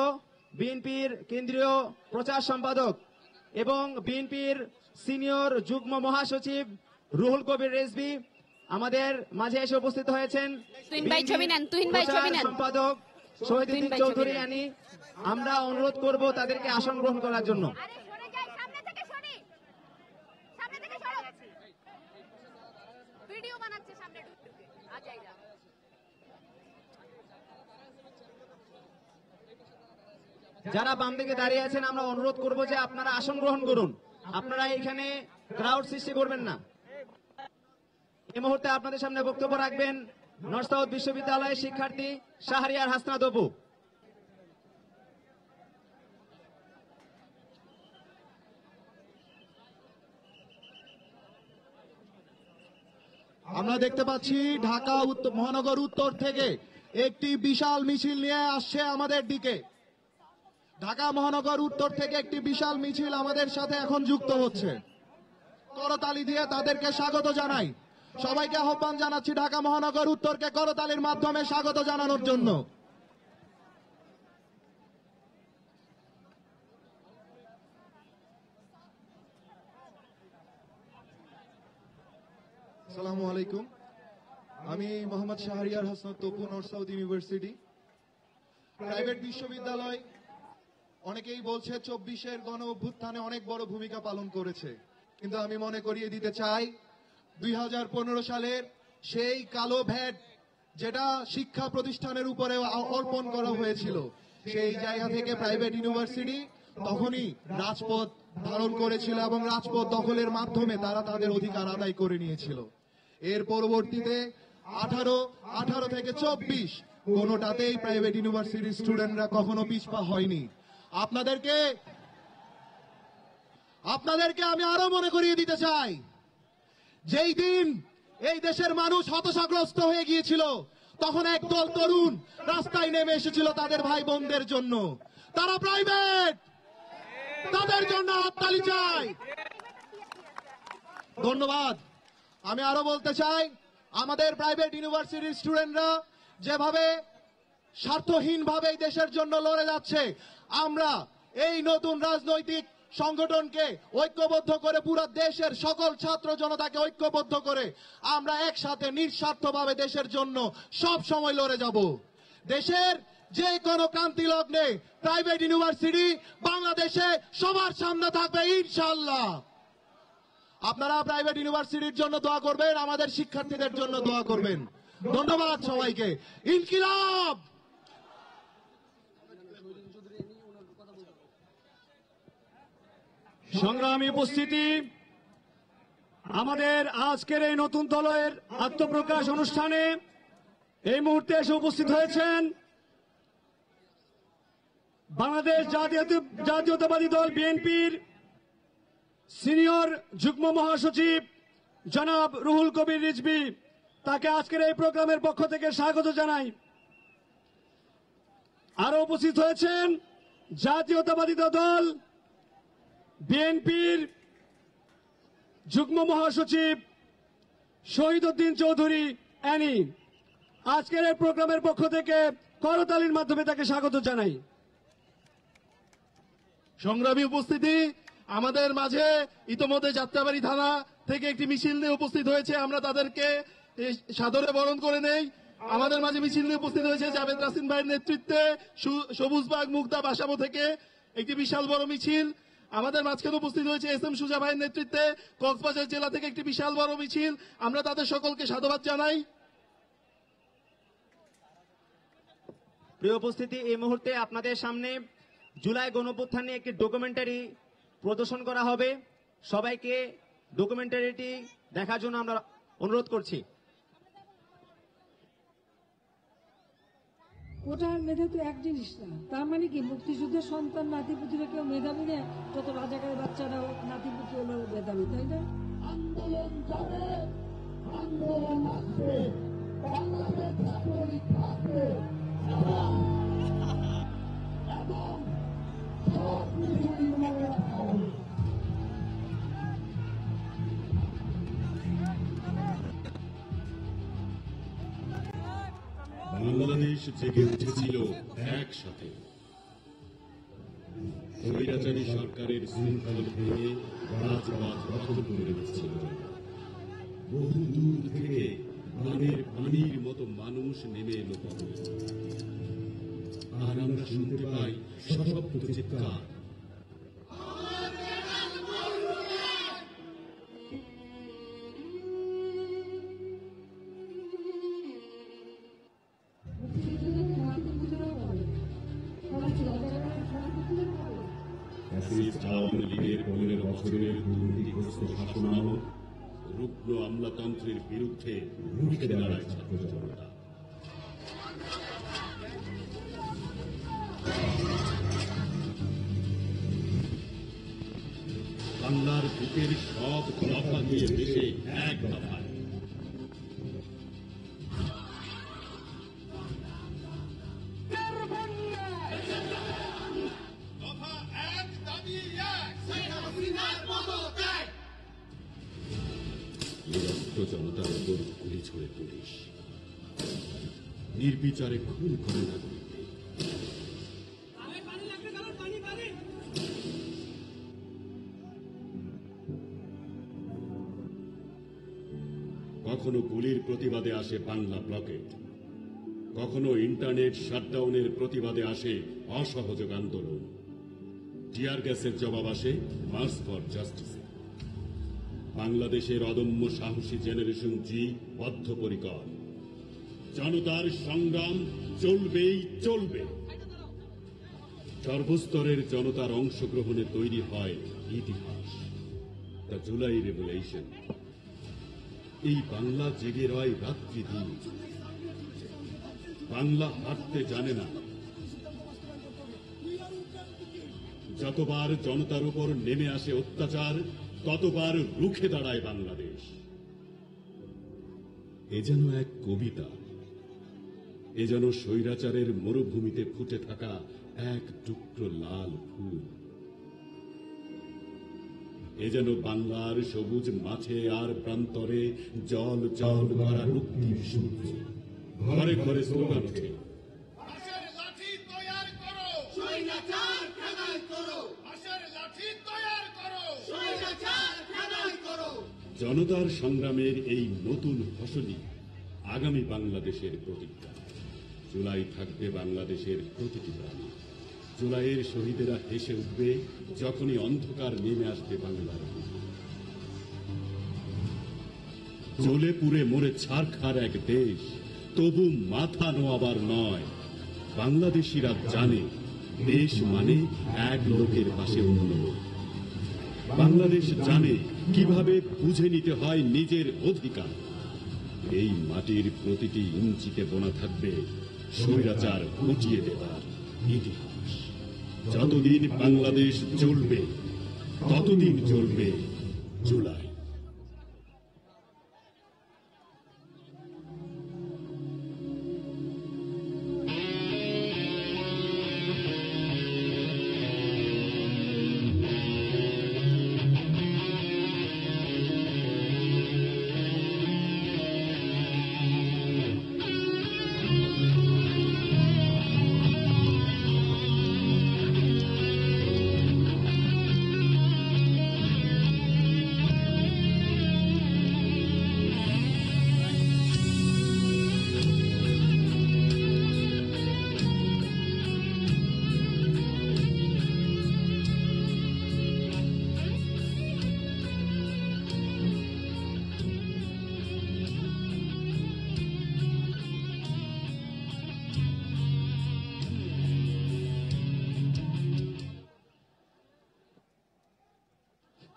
বিএনপির কেন্দ্রীয় প্রচার সম্পাদক এবং বিএনপির সিনিয়র যুগ্ম মহাসচিব রুহুল কবির রেজভী আমাদের মাঝে এসে উপস্থিত হয়েছেন। সম্পাদক শহীদুদ্দিন চৌধুরী আনি। আমরা অনুরোধ করব তাদেরকে আসন গ্রহণ করার জন্য। যারা বাম দিকে দাঁড়িয়ে আছেন আমরা অনুরোধ করব যে আপনারা আসন গ্রহণ করুন, আপনারা এখানে ক্রাউড সৃষ্টি করবেন না। এই মুহূর্তে আপনাদের সামনে বক্তব্য রাখবেন নর্থ সাউথ বিশ্ববিদ্যালয়ের শিক্ষার্থী শাহরিয়ার হাসনাত অপু। আমরা দেখতে পাচ্ছি ঢাকা মহানগর উত্তর থেকে একটি বিশাল মিছিল নিয়ে আসছে আমাদের দিকে। ঢাকা মহানগর উত্তর থেকে একটি বিশাল মিছিল আমাদের সাথে এখন যুক্ত হচ্ছে। করতালি দিয়ে তাদেরকে স্বাগত জানাই। সবাইকে আহ্বান জানাচ্ছি ঢাকা মহানগর উত্তরকে করতালির মাধ্যমে স্বাগত জানানোর জন্য। আসসালামু আলাইকুম, আমি Mohammad Shahriar Hasnat Apu, north south university private বিশ্ববিদ্যালয়। অনেকেই বলছে 24-এর গণ অভ্যুত্থানে অনেক বড় ভূমিকা পালন করেছে, কিন্তু আমি মনে করিয়ে দিতে চাই 2015 সালের সেই কালো ভ্যাট যেটা শিক্ষা প্রতিষ্ঠানের উপরে অর্পণ করা হয়েছিল, সেই জায়গা থেকে প্রাইভেট ইউনিভার্সিটি তখনই রাজপথ ধারণ করেছিল এবং রাজপথ দখলের মাধ্যমে তারা তাদের অধিকার আদায় করে নিয়েছিল। এর পরবর্তীতে 18 থেকে 24 কোনোটাতেই প্রাইভেট ইউনিভার্সিটির স্টুডেন্টরা কখনো পিছপা হয়নি। আপনাদেরকে আমি আরো মনে করিয়ে দিতে চাই, যেই দিন এই দেশের মানুষ হতাশাগ্রস্ত হয়ে গিয়েছিল তখন একদল তরুণ রাস্তায় নেমে এসেছিল তাদের ভাই বোনদের জন্য। তারা প্রাইভেট, তাদের জন্য হাততালি চাই। ধন্যবাদ। আমি আরো বলতে চাই, আমাদের প্রাইভেট ইউনিভার্সিটির স্টুডেন্টরা যেভাবে স্বার্থহীনভাবে এই দেশের জন্য লড়ে যাচ্ছে, আমরা এই নতুন রাজনৈতিক সংগঠনকে ঐক্যবদ্ধ করে পুরো দেশের সকল ছাত্র জনতাকে ঐক্যবদ্ধ করে আমরা একসাথে নিঃস্বার্থভাবে দেশের জন্য সব সময় লড়ে যাব। দেশের যে কোনো ক্রান্তি লগ্নে প্রাইভেট ইউনিভার্সিটি বাংলাদেশে সবার সামনে থাকবে ইনশাআল্লাহ। আপনারা প্রাইভেট ইউনিভার্সিটির জন্য দোয়া করবেন, আমাদের শিক্ষার্থীদের জন্য দোয়া করবেন। ধন্যবাদ সবাইকে। ইনকিলাব। সংগ্রামী উপস্থিতি, আমাদের আজকের এই নতুন দলের আত্মপ্রকাশ অনুষ্ঠানে এই মুহূর্তে এসে উপস্থিত হয়েছেন বাংলাদেশ জাতীয়তাবাদী দল বিএনপির সিনিয়র যুগ্ম মহাসচিব জনাব রুহুল কবির রিজভী। তাকে আজকের এই প্রোগ্রামের পক্ষ থেকে স্বাগত জানাই। আরো উপস্থিত হয়েছেন জাতীয়তাবাদী দল বিএনপির যুগ্ম মহাসচিব শহীদ উদ্দিন চৌধুরী অ্যানি। আজকের এই প্রোগ্রামের পক্ষ থেকে করতালির মাধ্যমে তাকে স্বাগত জানাই। সংগ্রামী উপস্থিতি, আমাদের মাঝে ইতোমধ্যে যাত্রাবাড়ি থানা থেকে একটি মিছিল নিয়ে উপস্থিত হয়েছে, আমরা তাদেরকে সাদরে বরণ করে নেই। আমাদের মাঝে মিছিল নিয়ে উপস্থিত হয়েছে জাভেদ রাসিন ভাইয়ের নেতৃত্বে সবুজবাগ মুগদা বাসাবো থেকে একটি বিশাল বড় মিছিল। আমাদের মাঝখানে উপস্থিত হয়েছে এস এম সুজা ভাইয়ের নেতৃত্বে কক্সবাজার জেলা থেকে একটি বিশাল বড় মিছিল। আমরা তাদের সকলকে সাধুবাদ জানাই। প্রিয় উপস্থিতি, এই মুহূর্তে আপনাদের সামনে জুলাই গণঅভ্যুত্থান নিয়ে একটি ডকুমেন্টারি প্রদর্শন করা হবে। সবাইকে ডকুমেন্টারিটি দেখার জন্য আমরা অনুরোধ করছি। কোটার মেধা তো এক জিনিস না, তার মানে কি মুক্তিযুদ্ধের সন্তান নাতিপুতিরা কেউ মেধাবী না? যত রাজাকারের বাচ্চারা নাতিপুতি হলো মেধাবী, তাই না? আন্দোলন যাবে, আন্দোলন আসবে, বাংলাদেশ জাতীয় থাকবে এবং সব কিছু নির্মূলে রাখা হবে। বাংলাদেশ জেগে উঠেছিল একসাথে। স্বৈরাচারী সরকারের শৃঙ্খল ভেঙে রাজপথ দখল করে দিচ্ছিল। বহু দূর থেকে বানের পানির মতো মানুষ নেমে এলো পথে। আর আমরা শুনতে পাই সশব্দ চিৎকার। আওয়ামী লীগের 15 বছরের দুর্নীতিগ্রস্ত শাসনামল রুগ্ন আমলাতন্ত্রের বিরুদ্ধে রুখে দাঁড়ায় ছাত্র জনতা। বাংলার বুকের সব দফা দিয়ে দেশে এক দফায় জনতার উপর গুলি ছড়ে পুলিশ, নির্বিচারে খুন করে নাগরিকদের। কখনো গুলির প্রতিবাদে আসে বাংলা ব্লকেট, কখনো ইন্টারনেট শাটডাউনের প্রতিবাদে আসে অসহযোগ আন্দোলন, টিয়ার গ্যাসের জবাব আসে মার্চ ফর জাস্টিসে। বাংলাদেশের অদম্য সাহসী জেনারেশন জি বদ্ধপরিকর। জনতার সংগ্রাম চলবেই চলবে। সর্বস্তরের জনতার অংশগ্রহণে তৈরি হয় ইতিহাস, দ্য জুলাই রেভলিউশন। এই বাংলা জেগে রয় রাত্রি দিন, বাংলা হাঁটতে জানে না। যতবার জনতার উপর নেমে আসে অত্যাচার, ততবার রুখে দাঁড়ায় বাংলাদেশ। এ যেন এক কবিতা, এ যেন স্বৈরাচারের মরুভূমিতে ফুটে থাকা এক টুকরো লাল ফুল। এ যেন বাংলার সবুজ মাঠে আর প্রান্তরে জল জল ভরা রক্তিম সূর্য। ঘরে ঘরে স্লোগান ওঠে, জনতার সংগ্রামের এই নতুন ফসলি আগামী বাংলাদেশের প্রতিজ্ঞা। জুলাই থাকবে বাংলাদেশের প্রতিটি প্রাণী। জুলাইয়ের শহীদেরা হেসে উঠবে যখনই অন্ধকার নেমে আসবে বাংলার বুকে। জ্বলে পুড়ে মরে ছারখার এক দেশ, তবু মাথা নোয়াবার নয়। বাংলাদেশিরা জানে দেশ মানে এক লোকের পাশে অন্য লোক। বাংলাদেশ জানে কিভাবে বুঝে নিতে হয় নিজের অধিকার। এই মাটির প্রতিটি ইঞ্চিতে বোনা থাকবে স্বৈরাচার ঘুচিয়ে দেওয়ার ইতিহাস। যতদিন বাংলাদেশ চলবে, ততদিন চলবে জুলাই।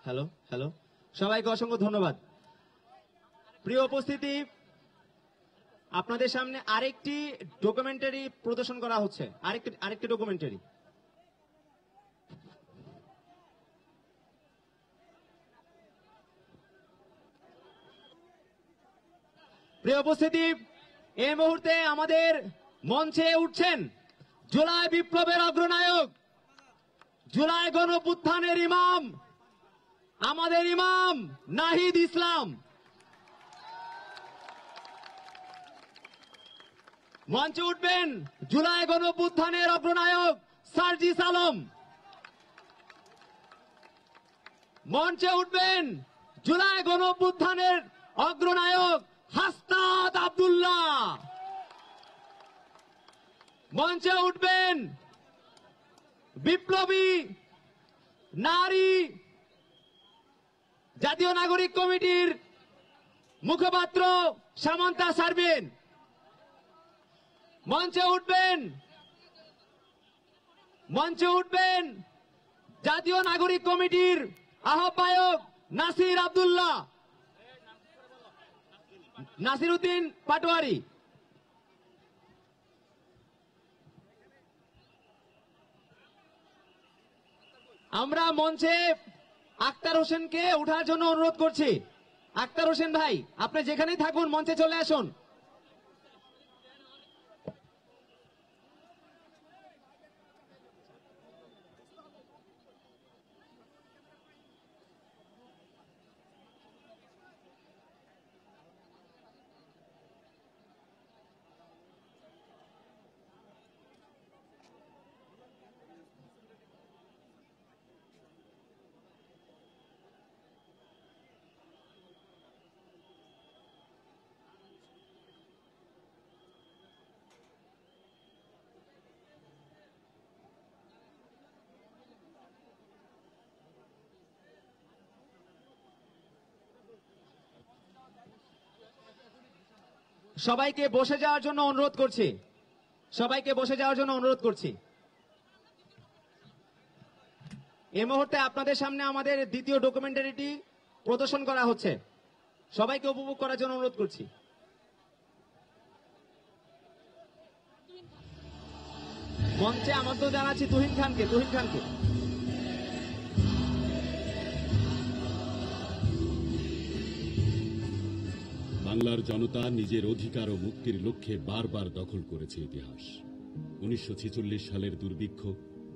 হ্যালো হ্যালো সবাইকে অসংখ্য ধন্যবাদ। প্রিয় উপস্থিতি, আপনাদের সামনে আরেকটি ডকুমেন্টারি প্রদর্শন করা হচ্ছে। আরেকটি ডকুমেন্টারি। প্রিয় উপস্থিতি, এই মুহূর্তে আমাদের মঞ্চে উঠছেন জুলাই বিপ্লবের অগ্রনায়ক, জুলাই গণঅভ্যুত্থানের ইমাম, আমাদের ইমাম নাহিদ ইসলাম। মঞ্চে উঠবেন জুলাই গণঅভ্যুত্থানের অগ্রনায়ক সার্জিস আলম। মঞ্চে উঠবেন জুলাই গণঅভ্যুত্থানের অগ্রনায়ক হাসনাত আব্দুল্লাহ। মঞ্চে উঠবেন বিপ্লবী নারী জাতীয় নাগরিক কমিটির মুখপাত্র সামান্তা সারবিন। মঞ্চে উঠবেন জাতীয় নাগরিক কমিটির আহ্বায়ক নাসির আব্দুল্লাহ, নাসির উদ্দিন পাটোয়ারি। আমরা মঞ্চে আক্তার হোসেনকে ওঠার জন্য অনুরোধ করছি। আক্তার হোসেন ভাই, আপনি যেখানেই থাকুন মঞ্চে চলে আসুন। সবাইকে বসে যাওয়ার জন্য অনুরোধ করছি। এই মুহূর্তে আপনাদের সামনে আমাদের দ্বিতীয় ডকুমেন্টারিটি প্রদর্শন করা হচ্ছে, সবাইকে উপভোগ করার জন্য অনুরোধ করছি। মঞ্চে আমন্ত্রণ জানাচ্ছি তুহিন খানকে। বাংলার জনতা নিজের অধিকার ও মুক্তির লক্ষ্যে বারবার দখল করেছে ইতিহাস। 1946 সালের দুর্ভিক্ষ,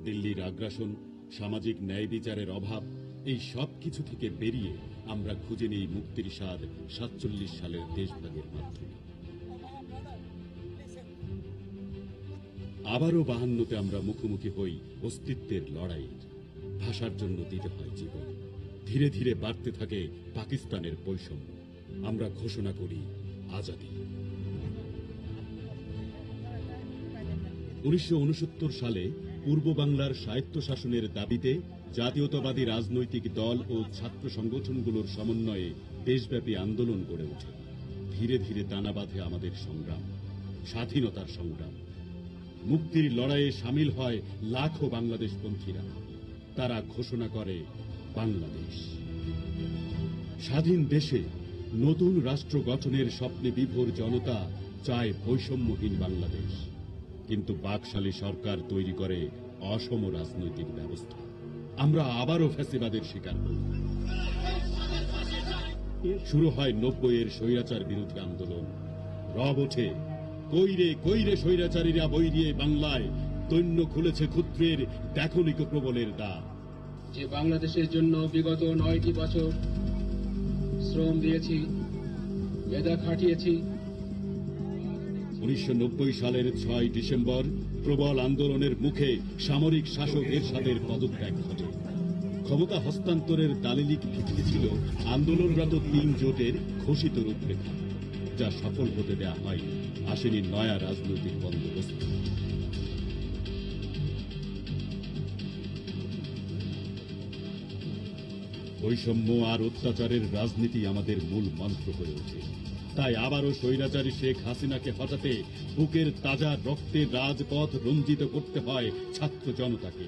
দিল্লির আগ্রাসন, সামাজিক ন্যায় বিচারের অভাব, এই সব কিছু থেকে বেরিয়ে আমরা খুঁজে নিই মুক্তির স্বাদ 47 সালের দেশভাগের মাধ্যমে। আবারও 52তে আমরা মুখোমুখি হই অস্তিত্বের লড়াইয়ের। ভাষার জন্য দিতে হয় জীবন। ধীরে ধীরে বাড়তে থাকে পাকিস্তানের বৈষম্য। আমরা ঘোষণা করি আজাদি। 1969 সালে পূর্ব বাংলার স্বায়ত্তশাসনের দাবিতে জাতীয়তাবাদী রাজনৈতিক দল ও ছাত্র সংগঠনগুলোর সমন্বয়ে দেশব্যাপী আন্দোলন গড়ে ওঠে। ধীরে ধীরে দানা বাঁধে আমাদের সংগ্রাম, স্বাধীনতার সংগ্রাম। মুক্তির লড়াইয়ে সামিল হয় লাখো বাংলাদেশপন্থীরা। তারা ঘোষণা করে বাংলাদেশ। স্বাধীন দেশে নতুন রাষ্ট্র গঠনের স্বপ্নে বিভোর জনতা চায় বৈষম্যহীন বাংলাদেশ। কিন্তু বাকশালী সরকার তৈরি করে অসম রাজনৈতিক ব্যবস্থা। আমরা আবারও ফ্যাসিবাদের শিকার হই। শুরু হয় 90-এর স্বৈরাচার বিরোধী আন্দোলন। রব ওঠে, কইরে কইরে স্বৈরাচারীরা বৈরিয়ে বাংলায়, দৈন্য খুলেছে ক্ষুদ্রের দেখনিক প্রবলের দ্বার। যে বাংলাদেশের জন্য বিগত 9টি বছর শ্রম দিয়েছি, মেধা খাটিয়েছি। 1990 সালের 6 ডিসেম্বর প্রবল আন্দোলনের মুখে সামরিক শাসক এরশাদের পদত্যাগ ঘটে। ক্ষমতা হস্তান্তরের দালিলিক ভিত্তি ছিল আন্দোলনরত 3 জোটের ঘোষিত রূপরেখা, যা সফল হতে দেয়া হয়। আসেনি নয়া রাজনৈতিক বন্দোবস্ত। বৈষম্য আর অত্যাচারের রাজনীতি আমাদের মূল মন্ত্র হয়ে ওঠে। তাই আবারও স্বৈরাচারী শেখ হাসিনাকে হটাতে বুকের তাজা রক্তে রাজপথ রঞ্জিত করতে হয় ছাত্র জনতাকে।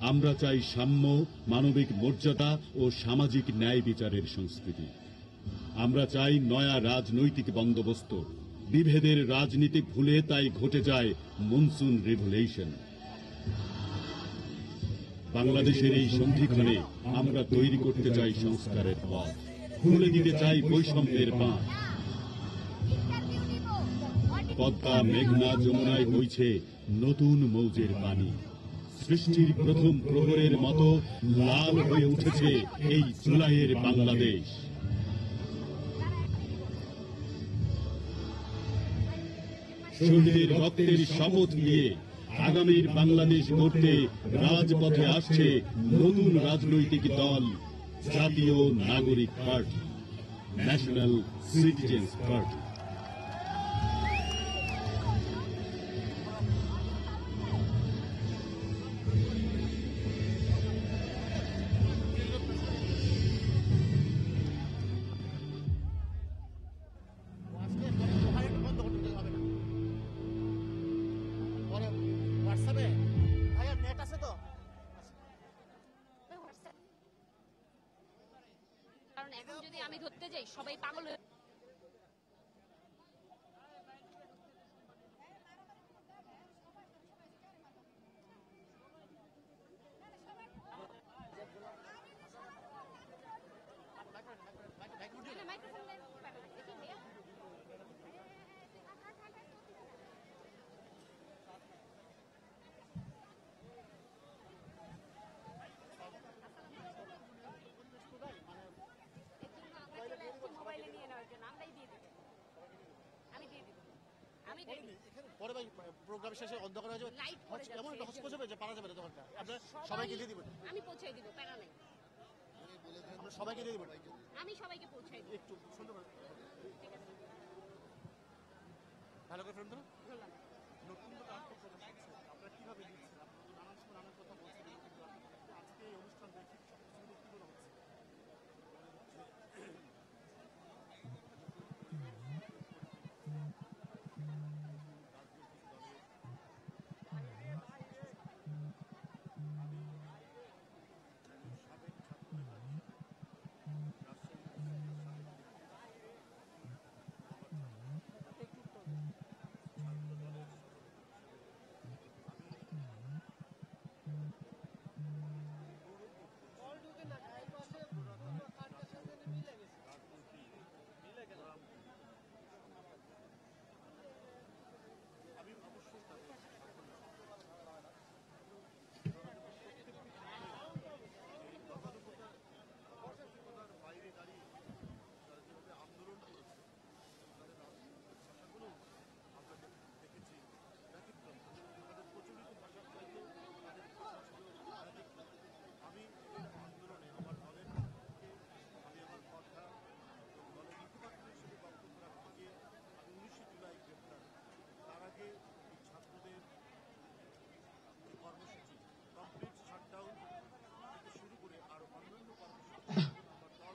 আমরা চাই সাম্য, মানবিক মর্যাদা ও সামাজিক ন্যায় বিচারের সংস্কৃতি। আমরা চাই নয়া রাজনৈতিক বন্দোবস্ত। বিভেদের রাজনীতি ভুলে তাই ঘটে যায় মনসুন রিভলিউশন। বাংলাদেশের এই সন্ধিক্ষণে আমরা তৈরি করতে চাই সংস্কারের পথ, খুলে দিতে চাই বৈষম্যের বাঁধ। পদ্মা, মেঘনা, যমুনায় বইছে নতুন মৌজের পানি। সৃষ্টির প্রথম প্রহরের মতো লাল হয়ে উঠেছে এই জুলাইয়ের বাংলাদেশ। শহীদের রক্তের শপথ নিয়ে আগামীর বাংলাদেশ গড়তে রাজপথে আসছে নতুন রাজনৈতিক দল, জাতীয় নাগরিক পার্টি, ন্যাশনাল সিটিজেন্স পার্টি। কারণ এখন যদি আমি ধরতে যাই সবাই পাগল হয়ে মোবাইলে নিয়ে নেওয়ার জন্য আমরাই দিয়ে দিব। আমি দিয়ে দিব। আমি পরে ভাই প্রোগ্রাম শেষে অন্ধকার হয়ে যাবে, লাইট পড়ে যাচ্ছে, এমন একটা হসপস হবে যে পারা যাবে না দোকানটা। আপনারা সবাইকে দিয়ে দিবেন। আমি পৌঁছাই দিব, প্যারা নাই। আমরা সবাইকে দিয়ে দিবেন। আমি সবাইকে পৌঁছাই দিব। একটু সুন্দর করে। ঠিক আছে, ভালো করে ফোন করুন। বললাম নতুন তো কাজ করতে আপনারা কিভাবে দিচ্ছেন? আপনারা নানান সময় নানান কথা বলছেন, কিন্তু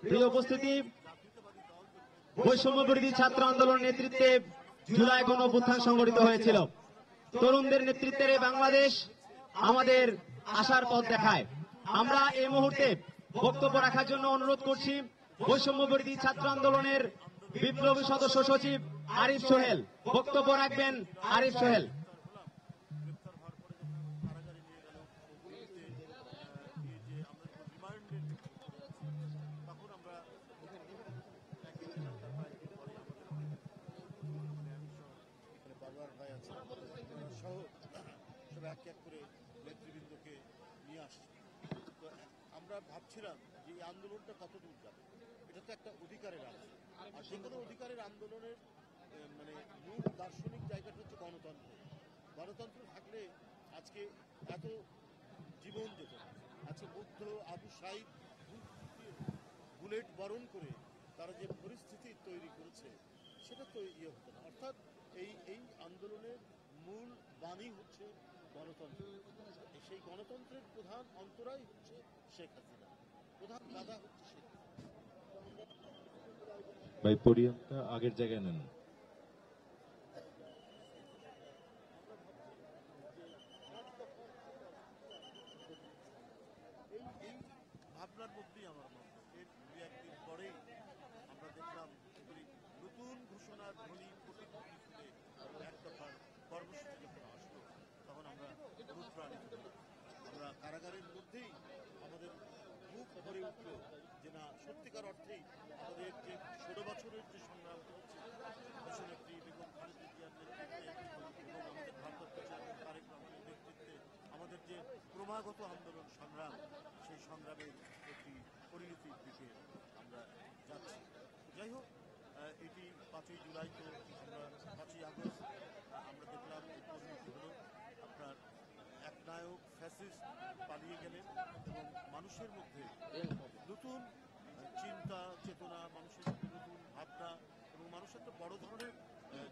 প্রিয় উপস্থিতি, বৈষম্য বিরোধী ছাত্র আন্দোলন নেতৃত্বে জুলাই গণ অভ্যুত্থান সংগঠিত হয়েছিল। তরুণদের নেতৃত্বের এই বাংলাদেশ আমাদের আশার পথ দেখায়। আমরা এই মুহূর্তে বক্তব্য রাখার জন্য অনুরোধ করছি বৈষম্য বিরোধী ছাত্র আন্দোলনের বিপ্লবী সদস্য সচিব আরিফ সোহেল। বক্তব্য রাখবেন আরিফ সোহেল। এক এক করে নেতৃবৃন্দকে নিয়ে আসছে। তো আমরা ভাবছিলাম যে এই আন্দোলনটা কত দূর যাবে। এটা তো একটা অধিকারের আন্দোলন, আর যে কোনো অধিকারের আন্দোলনের মানে মূল দার্শনিক জায়গাটা হচ্ছে গণতন্ত্র। গণতন্ত্র থাকলে আজকে এত জীবন যেত না। আজকে মুগ্ধ আবু সাইদ বুলেট বরণ করে তারা যে পরিস্থিতি তৈরি করেছে সেটা তো ইয়ে হতো না। অর্থাৎ এই আন্দোলনের মূল বাণী হচ্ছে গণতন্ত্র। সেই গণতন্ত্রের প্রধান অন্তরাই হচ্ছে শেখ হাসিনা, প্রধান বাধা হচ্ছে শেখ হাসিনা। ভাই পোডিয়ামটা আগের জায়গায় নেন। এই ভাবনার মধ্যেই আমার মত এর দু একদিন পরেই আমরা দেখলাম নতুন ঘোষণার ধ্বনি প্রতিধ্বনি শুনে এক দফার কর্মসূচি যখন আসলো তখন আমরা অনুপ্রাণিত হলাম। আমরা কারাগারের মধ্যেই আমাদের মুখ ভরে উঠল যে না, সত্যিকার অর্থেই আমাদের যে 16 বছরের যে সংগ্রাম চলছে দেশনেত্রী বেগম খালেদা জিয়ার নেতৃত্বে এবং আমাদের ভারপ্রাপ্ত চেয়ারম্যান তারেক রহমানের নেতৃত্বে আমাদের যে ক্রমাগত আন্দোলন সংগ্রাম, সেই সংগ্রামের একটি পরিণতির দিকে আমরা যাচ্ছি। যাই হোক, এটি 5ই জুলাই, তো আমরা 5ই আগস্ট আমরা দেখলাম পরিণতি হলো আপনার এক নায়ক ফ্যাসিস্ট পালিয়ে গেলেন এবং মানুষের মধ্যে নতুন চিন্তা চেতনা, মানুষের মধ্যে নতুন ভাবনা এবং মানুষের একটা বড় ধরনের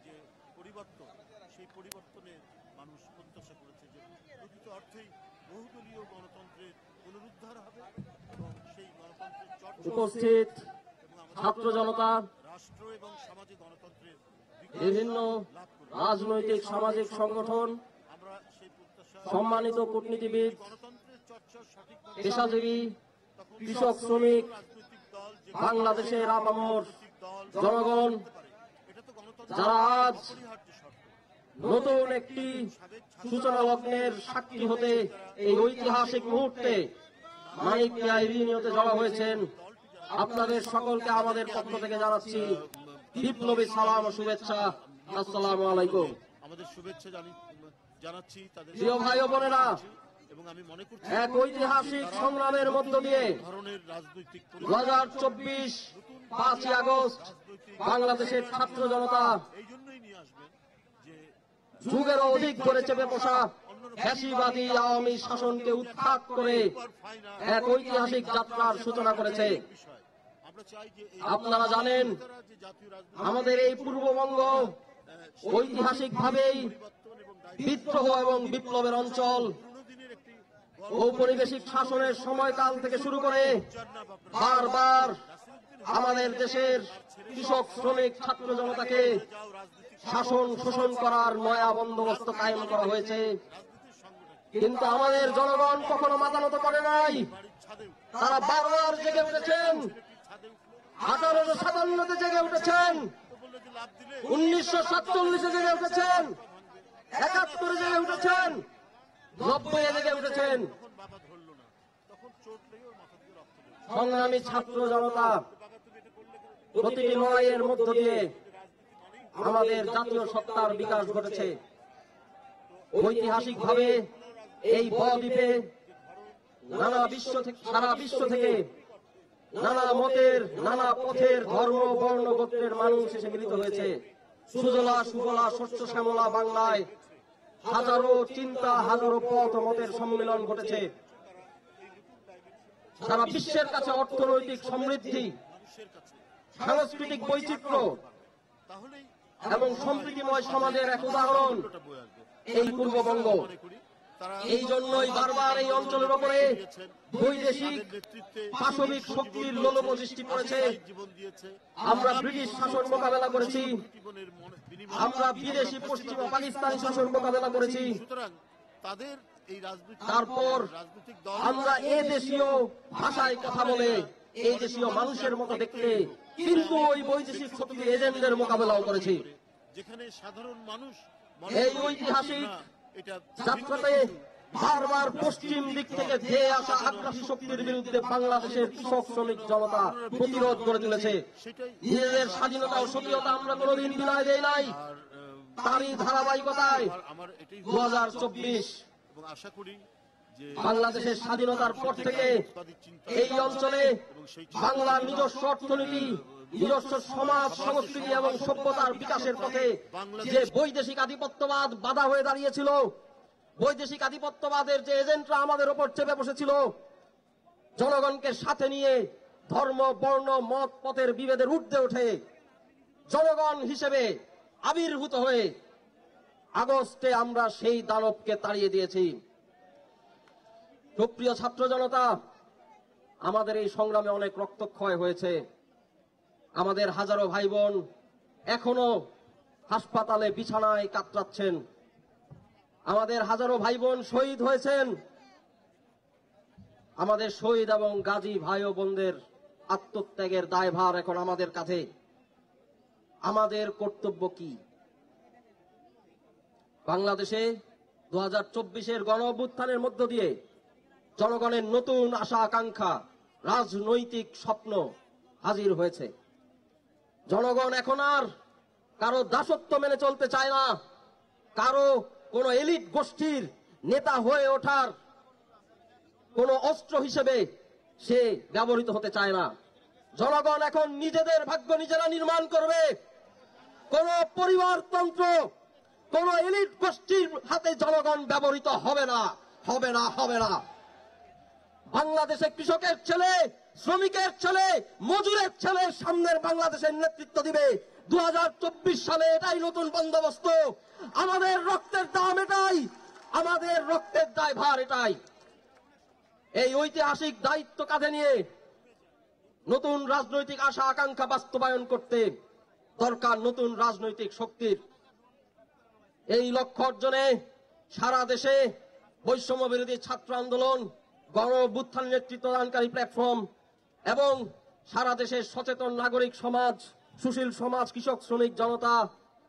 যে পরিবর্তন, সেই পরিবর্তনে মানুষ প্রত্যাশা করেছে যে প্রকৃত অর্থেই বহুদলীয় গণতন্ত্রের পুনরুদ্ধার হবে এবং সেই গণতন্ত্রের উপস্থিত ছাত্র জনতা, রাষ্ট্র এবং সমাজে গণতন্ত্রের বিভিন্ন রাজনৈতিক সামাজিক সংগঠন, সম্মানিত কূটনীতিবিদ, পেশাজীবী, কৃষক, শ্রমিক, বাংলাদেশের আপামর জনগণ, যারা আজ নতুন একটি সূচনা লগ্নের সাক্ষী হতে এই ঐতিহাসিক মুহূর্তে মানিক মিয়া ইউনিয়নে জড়ো হয়েছেন, আপনাদের সকলকে আমাদের পক্ষ থেকে জানাচ্ছি বিপ্লবী সালাম ও শুভেচ্ছা। আসসালামু আলাইকুম। আমাদের শুভেচ্ছা জানাচ্ছি তাদের প্রিয় ভাই ও বোনেরা, এবং আমি মনে করছি এক ঐতিহাসিক সংগ্রামের মধ্য দিয়ে ধরনের রাজনৈতিক 2024 5ই আগস্ট বাংলাদেশের ছাত্র জনতা এই জন্যই নিয়ে আসবেন যে যুগেরও অধিক করে চেপে বসা ফ্যাসিবাদী আওয়ামী শাসনকে উৎখাত করে এক ঐতিহাসিক যাত্রার সূচনা করেছে। আপনারা জানেন, আমাদের এই পূর্ববঙ্গ ঐতিহাসিকভাবেই বিদ্রোহ এবং বিপ্লবের অঞ্চল। ঔপনিবেশিক শাসনের সময়কাল থেকে শুরু করে বারবার আমাদের দেশের কৃষক, শ্রমিক, ছাত্র জনতাকে শাসন শোষণ করার নয়া বন্দোবস্ত কায়েম করা হয়েছে, কিন্তু আমাদের জনগণ কখনো মাথা নত করে নাই। তারা বারবার জেগে উঠেছেন, 1857 জেগে উঠেছেন, 1947 জেগে উঠেছেন, 71 জেগে উঠেছেন, 90 জেগে উঠেছেন। সংগ্রামী ছাত্র জনতা প্রতিটি লড়াইয়ের মধ্য দিয়ে আমাদের জাতীয় সত্তার বিকাশ ঘটেছে। ঐতিহাসিকভাবে এই বদ্বীপে সারা বিশ্ব থেকে নানা মতের, নানা পথের, ধর্ম, বর্ণ, গোত্রের মানুষ এসে মিলিত হয়েছে। সুজলা সুফলা শস্য শ্যামলা বাংলায় হাজারো চিন্তা, হাজারো পথ মতের সম্মিলন ঘটেছে। সারা বিশ্বের কাছে অর্থনৈতিক সমৃদ্ধি, সাংস্কৃতিক বৈচিত্র্য এবং সম্প্রীতিময় সমাজের এক উদাহরণ এই পূর্ববঙ্গ। এই জন্যই বারবার এই অঞ্চলের উপরে বৈদেশিক পাশবিক শক্তির লোলুপ সৃষ্টি করেছে। আমরা ব্রিটিশ শাসন মোকাবেলা করেছি, আমরা বিদেশি পশ্চিমা পাকিস্তানি শাসন মোকাবেলা করেছি, তাদের এই তারপর আমরা এ দেশীয় ভাষায় কথা বলে এই দেশীয় মানুষের মতো দেখতে, কিন্তু ওই বৈদেশিক শক্তির এজেন্টদের মোকাবেলাও করেছি। যেখানে সাধারণ মানুষ এই ঐতিহাসিক যাত্রাতে বারবার পশ্চিম দিক থেকে ধেয়ে আসা আগ্রাসী শক্তির বিরুদ্ধে বাংলাদেশের কৃষক শ্রমিক জনতা প্রতিরোধ করে তুলেছে। নিজেদের স্বাধীনতা ও স্বকীয়তা আমরা কোনোদিন বিনয় দেই নাই। তারই ধারাবাহিকতায় 2024 আশা করি বাংলাদেশের স্বাধীনতার পর থেকে এই অঞ্চলে বাংলার নিজস্ব অর্থনীতি, নিজস্ব সমাজ সংস্কৃতি এবং সভ্যতার বিকাশের পথে যে বৈদেশিক আধিপত্যবাদ বাধা হয়ে দাঁড়িয়েছিল, বৈদেশিক আধিপত্যবাদের যে এজেন্টরা আমাদের ওপর চেপে বসেছিল, জনগণকে সাথে নিয়ে ধর্ম, বর্ণ, মত, পথের বিভেদের ঊর্ধ্বে উঠে জনগণ হিসেবে আবির্ভূত হয়ে আগস্টে আমরা সেই দানবকে তাড়িয়ে দিয়েছি। সুপ্রিয় ছাত্র জনতা, আমাদের এই সংগ্রামে অনেক রক্তক্ষয় হয়েছে। আমাদের হাজারো ভাই বোন এখনো হাসপাতালে বিছানায় কাতরাচ্ছেন। আমাদের হাজারো ভাই বোন শহীদ হয়েছেন। আমাদের শহীদ এবং গাজী ভাই ও বোনদের আত্মত্যাগের দায়ভার এখন আমাদের কাঁধে। আমাদের কর্তব্য কি? বাংলাদেশে 2024-এর গণ অভ্যুত্থানের মধ্য দিয়ে জনগণের নতুন আশা আকাঙ্ক্ষা, রাজনৈতিক স্বপ্ন হাজির হয়েছে। জনগণ এখন আর কারো দাসত্ব মেনে চলতে চায় না, কারো কোন এলিট গোষ্ঠীর নেতা হয়ে ওঠার কোন অস্ত্র হিসেবে সে ব্যবহৃত হতে চায় না। জনগণ এখন নিজেদের ভাগ্য নিজেরা নির্মাণ করবে। কোন পরিবারতন্ত্র, কোন এলিট গোষ্ঠীর হাতে জনগণ ব্যবহৃত হবে না, হবে না, হবে না। বাংলাদেশে কৃষকের ছেলে, শ্রমিকের ছেলে, মজুরের ছেলে সামনের বাংলাদেশের নেতৃত্ব দিবে। 2024 সালে এটাই নতুন বন্দোবস্ত। আমাদের রক্তের দাম এটাই, আমাদের রক্তের দায়ভার এটাই। এই ঐতিহাসিক দায়িত্ব কাঁধে নিয়ে নতুন রাজনৈতিক আশা আকাঙ্ক্ষা বাস্তবায়ন করতে দরকার নতুন রাজনৈতিক শক্তির। এই লক্ষ্য অর্জনে সারা দেশে বৈষম্য বিরোধী ছাত্র আন্দোলন, গণ অভ্যুত্থান নেতৃত্বদানকারী প্ল্যাটফর্ম এবং সারা দেশের সচেতন নাগরিক সমাজ, সুশীল সমাজ, কৃষক শ্রমিক জনতা,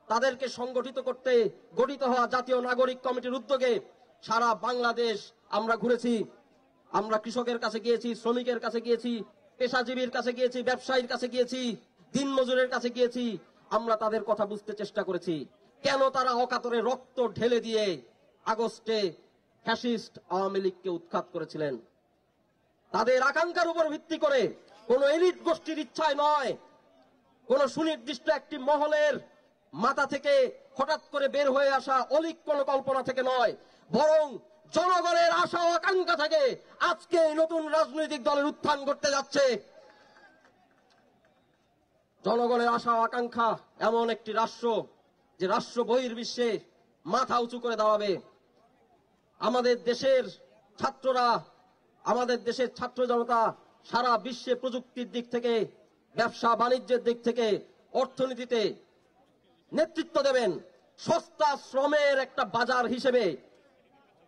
তাদেরকে সংগঠিত করতে গঠিত হওয়া জাতীয় নাগরিক কমিটির উদ্যোগে সারা বাংলাদেশ আমরা ঘুরেছি। আমরা কৃষকের কাছে গিয়েছি, শ্রমিকের কাছে গিয়েছি, পেশাজীবীর কাছে গিয়েছি, ব্যবসায়ীর কাছে গিয়েছি, দিনমজুরের কাছে গিয়েছি। আমরা তাদের কথা বুঝতে চেষ্টা করেছি, কেন তারা অকাতরে রক্ত ঢেলে দিয়ে আগস্টে ফ্যাসিস্ট আওয়ামী লীগকে উৎখাত করেছিলেন। তাদের আকাঙ্ক্ষার উপর ভিত্তি করে, কোন এলিট গোষ্ঠীর ইচ্ছায় নয়, কোন সুনির্দিষ্ট একটি মহলের মাথা থেকে হঠাৎ করে বের হয়ে আসা অলিক কোন কল্পনা থেকে নয়, বরং জনগণের আশা ও আকাঙ্ক্ষা থেকে আজকে নতুন রাজনৈতিক দলের উত্থান ঘটতে যাচ্ছে। জনগণের আশা ও আকাঙ্ক্ষা এমন একটি রাষ্ট্র যে রাষ্ট্র বহির্বিশ্বে মাথা উঁচু করে দাঁড়াবে। আমাদের দেশের ছাত্ররা, আমাদের দেশের ছাত্র জনতা সারা বিশ্বে প্রযুক্তির দিক থেকে, ব্যবসা বাণিজ্যের দিক থেকে, অর্থনীতিতে নেতৃত্ব দেবেন। সস্তা শ্রমের একটা বাজার হিসেবে,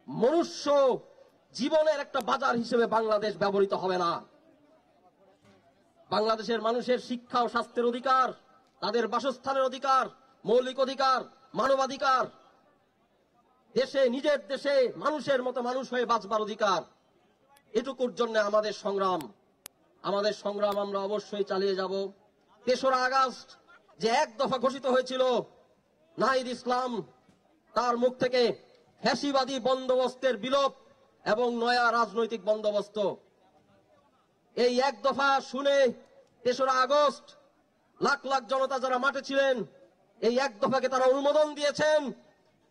মনুষ্য জীবনের একটা বাজার হিসেবে বাংলাদেশ ব্যবহৃত হবে না। বাংলাদেশের মানুষের শিক্ষা ও স্বাস্থ্যের অধিকার, তাদের বাসস্থানের অধিকার, মৌলিক অধিকার, মানবাধিকার, দেশে নিজের দেশে মানুষের মতো মানুষ হয়ে বাঁচবার অধিকার, এটুকুর জন্য আমাদের সংগ্রাম। আমাদের সংগ্রাম আমরা অবশ্যই চালিয়ে যাব। 3রা আগস্ট যে এক দফা ঘোষিত হয়েছিল, নাহিদ ইসলাম তার মুখ থেকে ফ্যাসিবাদী বন্দোবস্তের বিলোপ এবং নয়া রাজনৈতিক বন্দোবস্ত, এই এক দফা শুনে 3রা আগস্ট লাখ লাখ জনতা যারা মাঠে ছিলেন, এই এক দফাকে তারা অনুমোদন দিয়েছেন।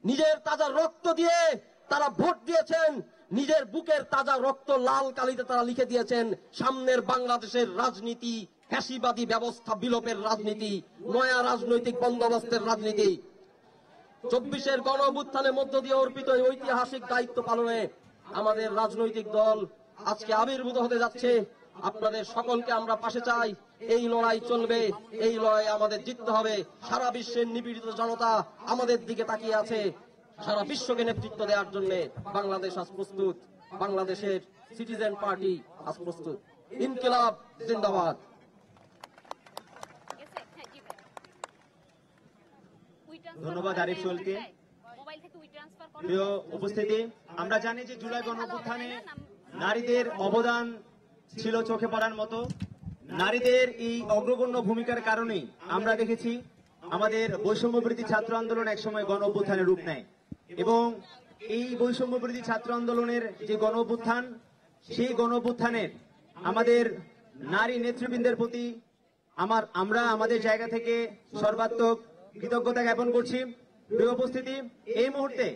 নিজের তাজা রক্ত দিয়ে তারা ভোট দিয়েছেন, নিজের বুকের তাজা রক্ত লাল কালিতে তারা লিখে দিয়েছেন সামনের বাংলাদেশের রাজনীতি ফ্যাসিবাদী ব্যবস্থা বিলোপের রাজনীতি, নয়া রাজনৈতিক বন্দোবস্তের রাজনীতি। 24-এর গণ অভ্যুত্থানের মধ্য দিয়ে অর্পিত এই ঐতিহাসিক দায়িত্ব পালনে আমাদের রাজনৈতিক দল আজকে আবির্ভূত হতে যাচ্ছে। আপনাদের সকলকে আমরা পাশে চাই। এই লড়াই চলবে, এই লড়াই আমাদের জিততে হবে। সারা বিশ্বের নিপীড়িত জনতা আমাদের দিকে তাকিয়ে আছে। সারা বিশ্বকে নেতৃত্ব দেওয়ার জন্য বাংলাদেশ আজ প্রস্তুত। বাংলাদেশের সিটিজেন পার্টি আজ প্রস্তুত। ইনকিলাব জিন্দাবাদ। ধন্যবাদ আরিফ সোহেলকে। প্রিয় উপস্থিতি, আমরা জানি যে জুলাই গণ অভ্যুত্থানে নারীদের অবদান ছিল চোখে পড়ার মতো। নারীদের এই অগ্রগণ্য ভূমিকার কারণেই আমরা দেখেছি আমাদের বৈষম্য বিরোধী ছাত্র আন্দোলন একসময় গণ অভ্যুত্থানের রূপ নেয় এবং এই বৈষম্য বিরোধী ছাত্র আন্দোলনের যে গণ অভ্যুত্থান, সেই গণ অভ্যুত্থানের আমাদের নারী নেতৃবৃন্দের প্রতি আমরা আমাদের জায়গা থেকে সর্বাত্মক কৃতজ্ঞতা জ্ঞাপন করছি। প্রিয় উপস্থিতি, এই মুহূর্তে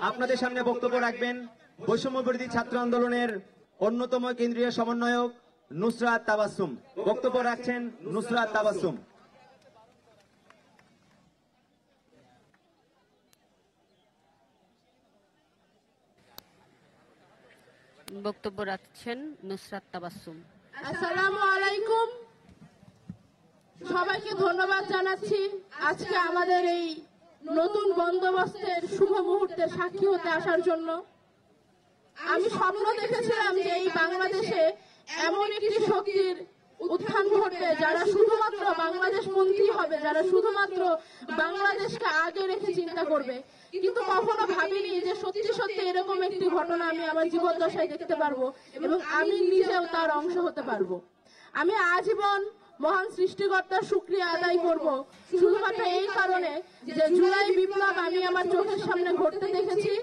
আপনাদের সামনে বক্তব্য রাখবেন বৈষম্য বিরোধী ছাত্র আন্দোলনের অন্যতম কেন্দ্রীয় সমন্বয়ক নুসরাত তাবাসসুম। বক্তব্য রাখছেন নুসরাত তাবাসসুম। বক্তব্য রাখছেন নুসরাত তাবাসসুম। আসসালামু আলাইকুম, সবাইকে ধন্যবাদ জানাচ্ছি আজকে আমাদের এই নতুন বন্দোবস্তের শুভ মুহূর্তে সাক্ষী হতে আসার জন্য। আমি স্বপ্ন দেখেছিলাম যে এই বাংলাদেশে এমন একটি শক্তির উত্থান ঘটবে যারা শুধুমাত্র বাংলাদেশ পন্থী হবে, যারা শুধুমাত্র বাংলাদেশকে আগে রেখে চিন্তা করবে। কিন্তু কখনো ভাবিনি যে সত্যি সত্যি এরকম একটি ঘটনা আমি আমার জীবদ্দশায় দেখতে পারবো এবং আমি নিজেও তার অংশ হতে পারবো। আমি আজীবন মহান সৃষ্টিকর্তার শুকরিয়া আদায় করব শুধুমাত্র এই কারণে যে জুলাই বিপ্লব আমি আমার চোখের সামনে ঘটতে দেখেছি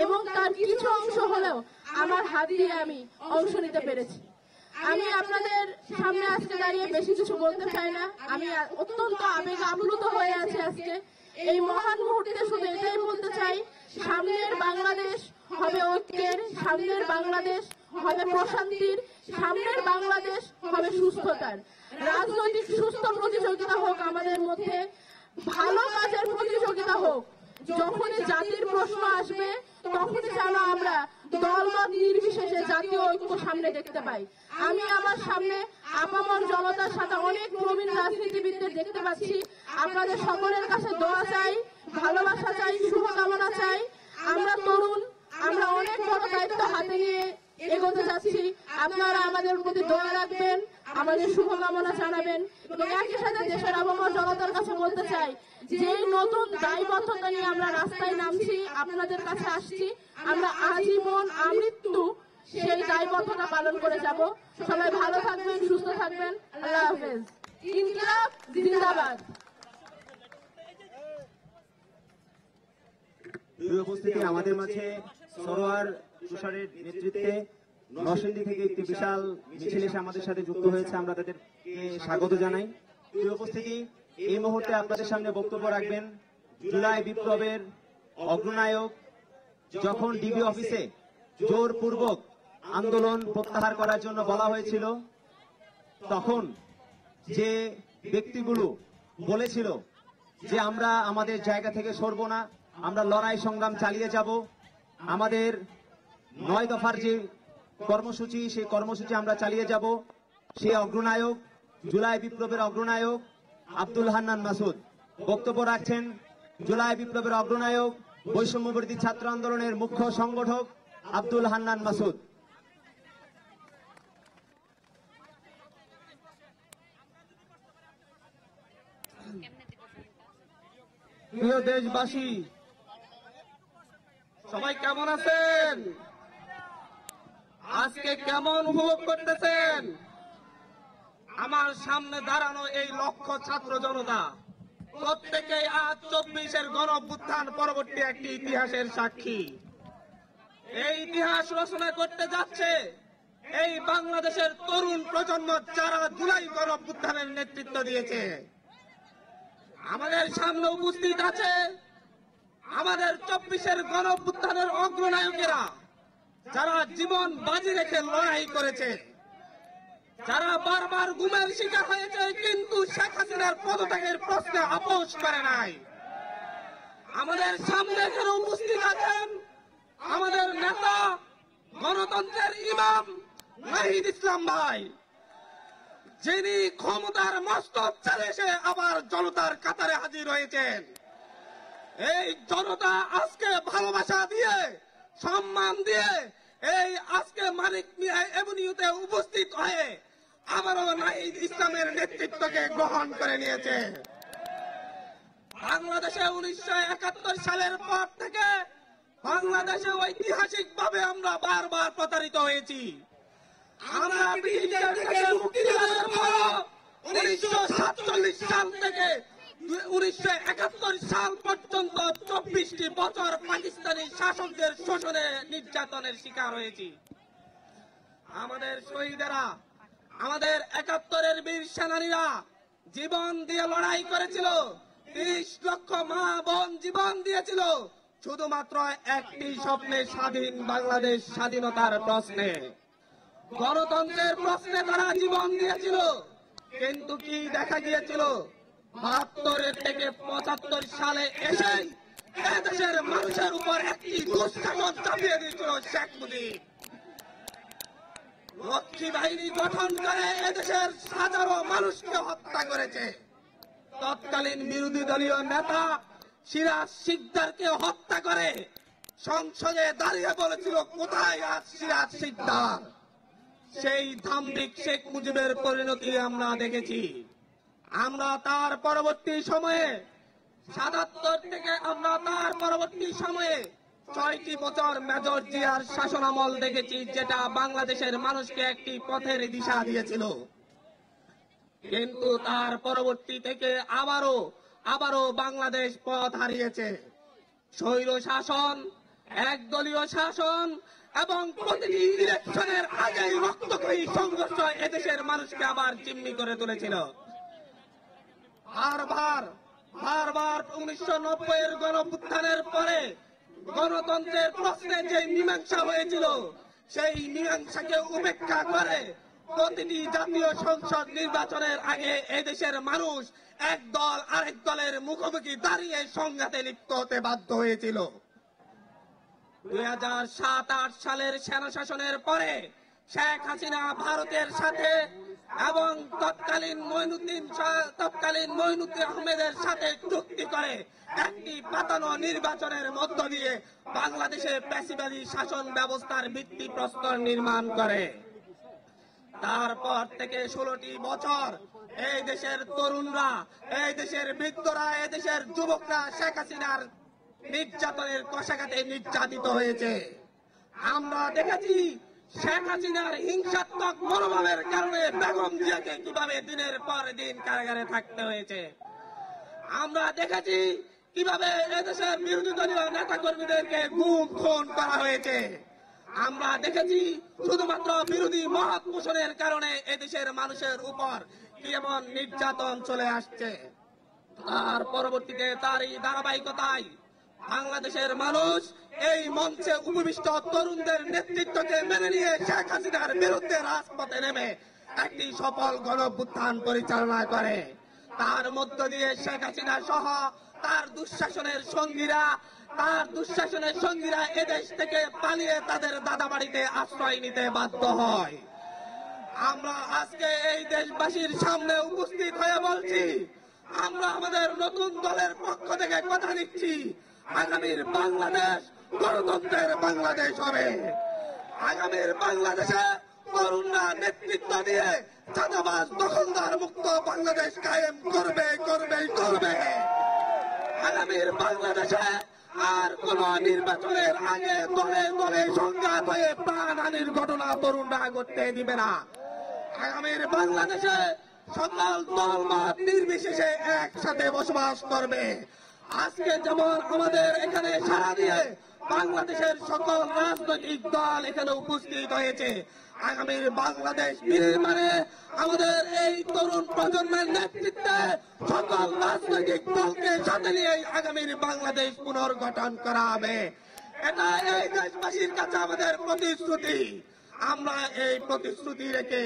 এবং তার কিছু অংশ হলেও আমার হাত দিয়ে আমি অংশ নিতে পেরেছি। আমি আপনাদের সামনে আজকে দাঁড়িয়ে বেশি কিছু বলতে চাই না। আমি অত্যন্ত আবেগ আপ্লুত হয়ে আছি আজকে এই মহান মুহূর্তে। শুধু এটাই বলতে চাই, সামনের বাংলাদেশ হবে ঐক্যের, সামনের বাংলাদেশ হবে প্রশান্তির, সামনের বাংলাদেশ হবে সুস্থতার। রাজনৈতিক সুস্থ প্রতিযোগিতা হোক আমাদের মধ্যে, ভালো কাজের প্রতিযোগিতা হোক। যখনই জাতির প্রশ্ন আসবে তখনই যেন আমরা দলমত নির্বিশেষে জাতীয় ঐক্য সামনে দেখতে পাই। আমি আমার সামনে আপামর জনতার সাথে অনেক প্রবীণ রাজনীতিবিদদের দেখতে পাচ্ছি। আপনাদের সকলের কাছে দোয়া চাই, ভালোবাসা চাই, শুভকামনা চাই। আমরা তরুণ, আমরা অনেক বড় দায়িত্ব হাতে নিয়ে এগোতে যাচ্ছি। আপনারা আমাদের প্রতি দোয়া রাখবেন, আমাদের শুভকামনা জানাবেন এবং একই সাথে দেশের আপামর জনতার কাছে বলতে চাই যে নতুন দায়বদ্ধতা নিয়ে আমরা রাস্তায় নামছি, আপনাদের কাছে আসছি। আমরা আজীবন আমৃত্যু সেই দায়বদ্ধতা পালন করে যাব। সবাই ভালো থাকবেন, সুস্থ থাকবেন। আল্লাহ হাফেজ। ইনকিলাব জিন্দাবাদ। প্রিয় উপস্থিতি, আমাদের মাঝে সরোয়ার তুষারের নেতৃত্বে নরসিংদী থেকে একটি বিশাল মিছিল এসে আমাদের সাথে যুক্ত হয়েছে। আমরা তাদেরকে স্বাগত জানাই। প্রিয় উপস্থিতি, এই মুহূর্তে আপনাদের সামনে বক্তব্য রাখবেন জুলাই বিপ্লবের অগ্রনায়ক। যখন ডিবি অফিসে জোরপূর্বক আন্দোলন প্রত্যাহার করার জন্য বলা হয়েছিল, তখন যে ব্যক্তিগুলো বলেছিল যে আমরা আমাদের জায়গা থেকে সরব না, আমরা লড়াই সংগ্রাম চালিয়ে যাব, আমাদের 9 দফার যে কর্মসূচি, সেই কর্মসূচি আমরা চালিয়ে যাব, সেই অগ্রনায়ক, জুলাই বিপ্লবের অগ্রনায়ক আব্দুল হান্নান মাসুদ বক্তব্য রাখছেন। জুলাই বিপ্লবের অগ্রনায়ক, বৈষম্য বিরোধী ছাত্র আন্দোলনের মুখ্য সংগঠক আব্দুল হান্নান মাসুদ। প্রিয় দেশবাসী, সবাই কেমন আছেন? আজকে কেমন উপভোগ করতেছেন আমার সামনে দাঁড়ানো এই লক্ষ ছাত্র জনতা? প্রত্যেকেই আজ 24-এর গণ অভ্যুত্থান পরবর্তী একটি ইতিহাসের সাক্ষী। এই ইতিহাস রচনা করতে যাচ্ছে এই বাংলাদেশের তরুণ প্রজন্ম, যারা জুলাই গণ অভ্যুত্থানের নেতৃত্ব দিয়েছে। আমাদের সামনে উপস্থিত আছে আমাদের 24-এর গণ অভ্যুত্থানের অগ্রনায়কেরা, যারা জীবন বাজি রেখে লড়াই করেছে, যারা বারবার গুমের শিকার হয়েছে কিন্তু শেখ হাসিনার পদত্যাগের প্রশ্নে আপোষ করে নাই। আমাদের সামনে এখানে উপস্থিত আছেন আমাদের নেতা গণতন্ত্রের ইমাম নাহিদ ইসলাম ভাই, যিনি ক্ষমতার মস্তক ছেড়ে এসে আবার জনতার কাতারে হাজির হয়েছেন। এই জনতা আজকে ভালোবাসা দিয়ে, সম্মান দিয়ে এই আজকে মানিক মিয়া এভিনিউতে উপস্থিত হয়ে আবারও নাহিদ ইসলামের নেতৃত্বকে গ্রহণ করে নিয়েছে। বাংলাদেশে 1971 সালের পর থেকে বাংলাদেশে ঐতিহাসিকভাবে আমরা বারবার প্রতারিত হয়েছি। আমরা ব্রিটিশদের থেকে মুক্তি লাভের পর 1947 সাল থেকে 1971 সাল পর্যন্ত 24টি বছর পাকিস্তানি শাসকদের শোষণে নির্যাতনের শিকার হয়েছি। আমাদের শহীদেরা, আমাদের 71-এর বীর সেনানীরা জীবন দিয়ে লড়াই করেছিল। 30 লক্ষ মা বোন জীবন দিয়েছিল শুধুমাত্র একটি স্বপ্নে, স্বাধীন বাংলাদেশ, স্বাধীনতার প্রশ্নে, গণতন্ত্রের প্রশ্নে তারা জীবন দিয়েছিল। কিন্তু কি দেখা গিয়েছিল? 72 থেকে 75 সালে এসে দেশের মানুষের উপর একটি দুঃশাসন চাপিয়ে দিয়েছিল শেখ মুজিব। রক্ষী বাহিনী গঠন করে এদেশের হাজারো মানুষকে হত্যা করেছে। তৎকালীন বিরোধী দলীয় নেতা সিরাজ শিকদারকে হত্যা করে সংসদে দাঁড়িয়ে বলেছিল, কোথায় আজ সিরাজ শিকদার? সেই ধাম্বিক শেখ মুজিবের পরিণতি আমরা দেখেছি। আমরা তার পরবর্তী সময়ে 77 থেকে আমরা তার পরবর্তী সময়ে 6টি বছর মেজর জিয়ার শাসনামল দেখেছি, যেটা বাংলাদেশের মানুষকে একটি পথের দিশা দিয়েছিল। কিন্তু তার পরবর্তী থেকে আবারও বাংলাদেশ পথ হারিয়েছে। স্বৈর শাসন, একদলীয় শাসন এবং প্রতিটি ইলেকশনের আগেই রক্তক্ষয়ী সংঘর্ষ এদেশের মানুষকে আবার জিম্মি করে তুলেছিল। বারবার 1990-এর গণঅভ্যুত্থানের পরে গণতন্ত্রের প্রশ্নে যে মীমাংসা হয়েছিল, সেই মীমাংসাকে উপেক্ষা করে প্রতিটি জাতীয় সংসদ নির্বাচনের আগে এদেশের মানুষ এক দল আরেক দলের মুখোমুখি দাঁড়িয়ে সংঘাতে লিপ্ত হতে বাধ্য হয়েছিল। 2007-8 সালের সেনা শাসনের পরে শেখ হাসিনা ভারতের সাথে এবং তৎকালীন মঈনুদ্দিন আহমেদের সাথে চুক্তি করে একটি পাতানো নির্বাচনের মধ্য দিয়ে বাংলাদেশে ফ্যাসিবাদী শাসন ব্যবস্থার ভিত্তিপ্রস্তর নির্মাণ করে। তারপর থেকে 16টি বছর এই দেশের তরুণরা, এই দেশের বৃদ্ধরা, এই দেশের যুবকরা শেখ হাসিনার নির্যাতনের কষাঘাতে নির্যাতিত হয়েছে। আমরা দেখেছি শেখ হাসিনার হিংসাত্মক মনোভাবের কারণে বেগম জিয়াকে কিভাবে দিনের পর দিন কারাগারে থাকতে হয়েছে। আমরা দেখেছি কিভাবে এদেশের বিরোধী দলীয় নেতা কর্মীদেরকে গুম খুন করা হয়েছে। আমরা দেখেছি শুধুমাত্র বিরোধী মত পোষণের কারণে এদেশের মানুষের উপর কেমন নির্যাতন চলে আসছে। তার পরবর্তীতে তারই ধারাবাহিকতায় বাংলাদেশের মানুষ এই মঞ্চে উপবিষ্ট তরুণদের নেতৃত্বকে মেনে নিয়ে শেখ হাসিনার বিরুদ্ধে রাজপথে নেমে একটি সফল গণঅভ্যুত্থান পরিচালনা করে। তার মধ্য দিয়ে শেখ হাসিনা সহ তার দুঃশাসনের সঙ্গীরা এদেশ থেকে পালিয়ে তাদের দাদাবাড়িতে আশ্রয় নিতে বাধ্য হয়। আমরা আজকে এই দেশবাসীর সামনে উপস্থিত হয়ে বলছি, আমরা আমাদের নতুন দলের পক্ষ থেকে কথা দিচ্ছি, আগামীর বাংলাদেশ গণতন্ত্রের বাংলাদেশ হবে। আগামীর বাংলাদেশে তরুণরা নেতৃত্ব দিয়ে চাঁদাবাজ দখলদার মুক্ত বাংলাদেশ কায়েম করবে। আগামীর বাংলাদেশে আর কোন নির্বাচনের আগে দলে দলে সংঘাত হয়ে প্রাণহানির ঘটনা তরুণরা ঘটতে দিবে না। আগামীর বাংলাদেশে সকল দলমত নির্বিশেষে একসাথে বসবাস করবে। আজকে যেমন আমাদের এখানে সারা দিয়ে বাংলাদেশের সকল রাজনৈতিক দল এখানে উপস্থিত হয়েছে, আগামীর বাংলাদেশ নির্মাণে আমাদের এই তরুণ প্রজন্মের নেতৃত্বে সকল রাজনৈতিক দলকে সাথে নিয়ে আগামীর বাংলাদেশ পুনর্গঠন করা হবে। এটা এই দেশবাসীর কাছে আমাদের প্রতিশ্রুতি। আমরা এই প্রতিশ্রুতি রেখে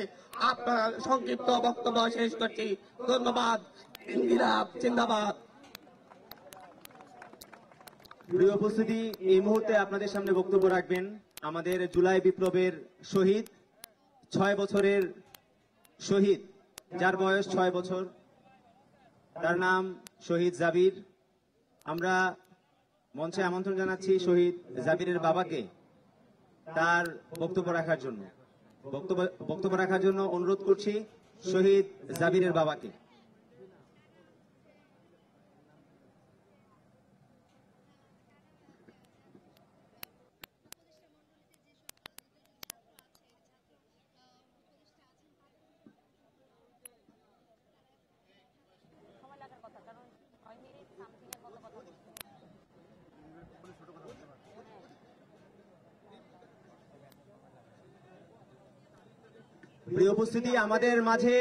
আপনার সংক্ষিপ্ত বক্তব্য শেষ করছি। ধন্যবাদ। ইন্দিরা জিন্দাবাদ। প্রিয় উপস্থিতি, এই মুহূর্তে আপনাদের সামনে বক্তব্য রাখবেন আমাদের জুলাই বিপ্লবের শহীদ, 6 বছরের শহীদ, যার বয়স 6 বছর, তার নাম শহীদ জাবির। আমরা মঞ্চে আমন্ত্রণ জানাচ্ছি শহীদ জাবিরের বাবাকে তার বক্তব্য রাখার জন্য। বক্তব্য রাখার জন্য অনুরোধ করছি শহীদ জাবিরের বাবাকে। প্রিয় উপস্থিতি, আমাদের মাঝে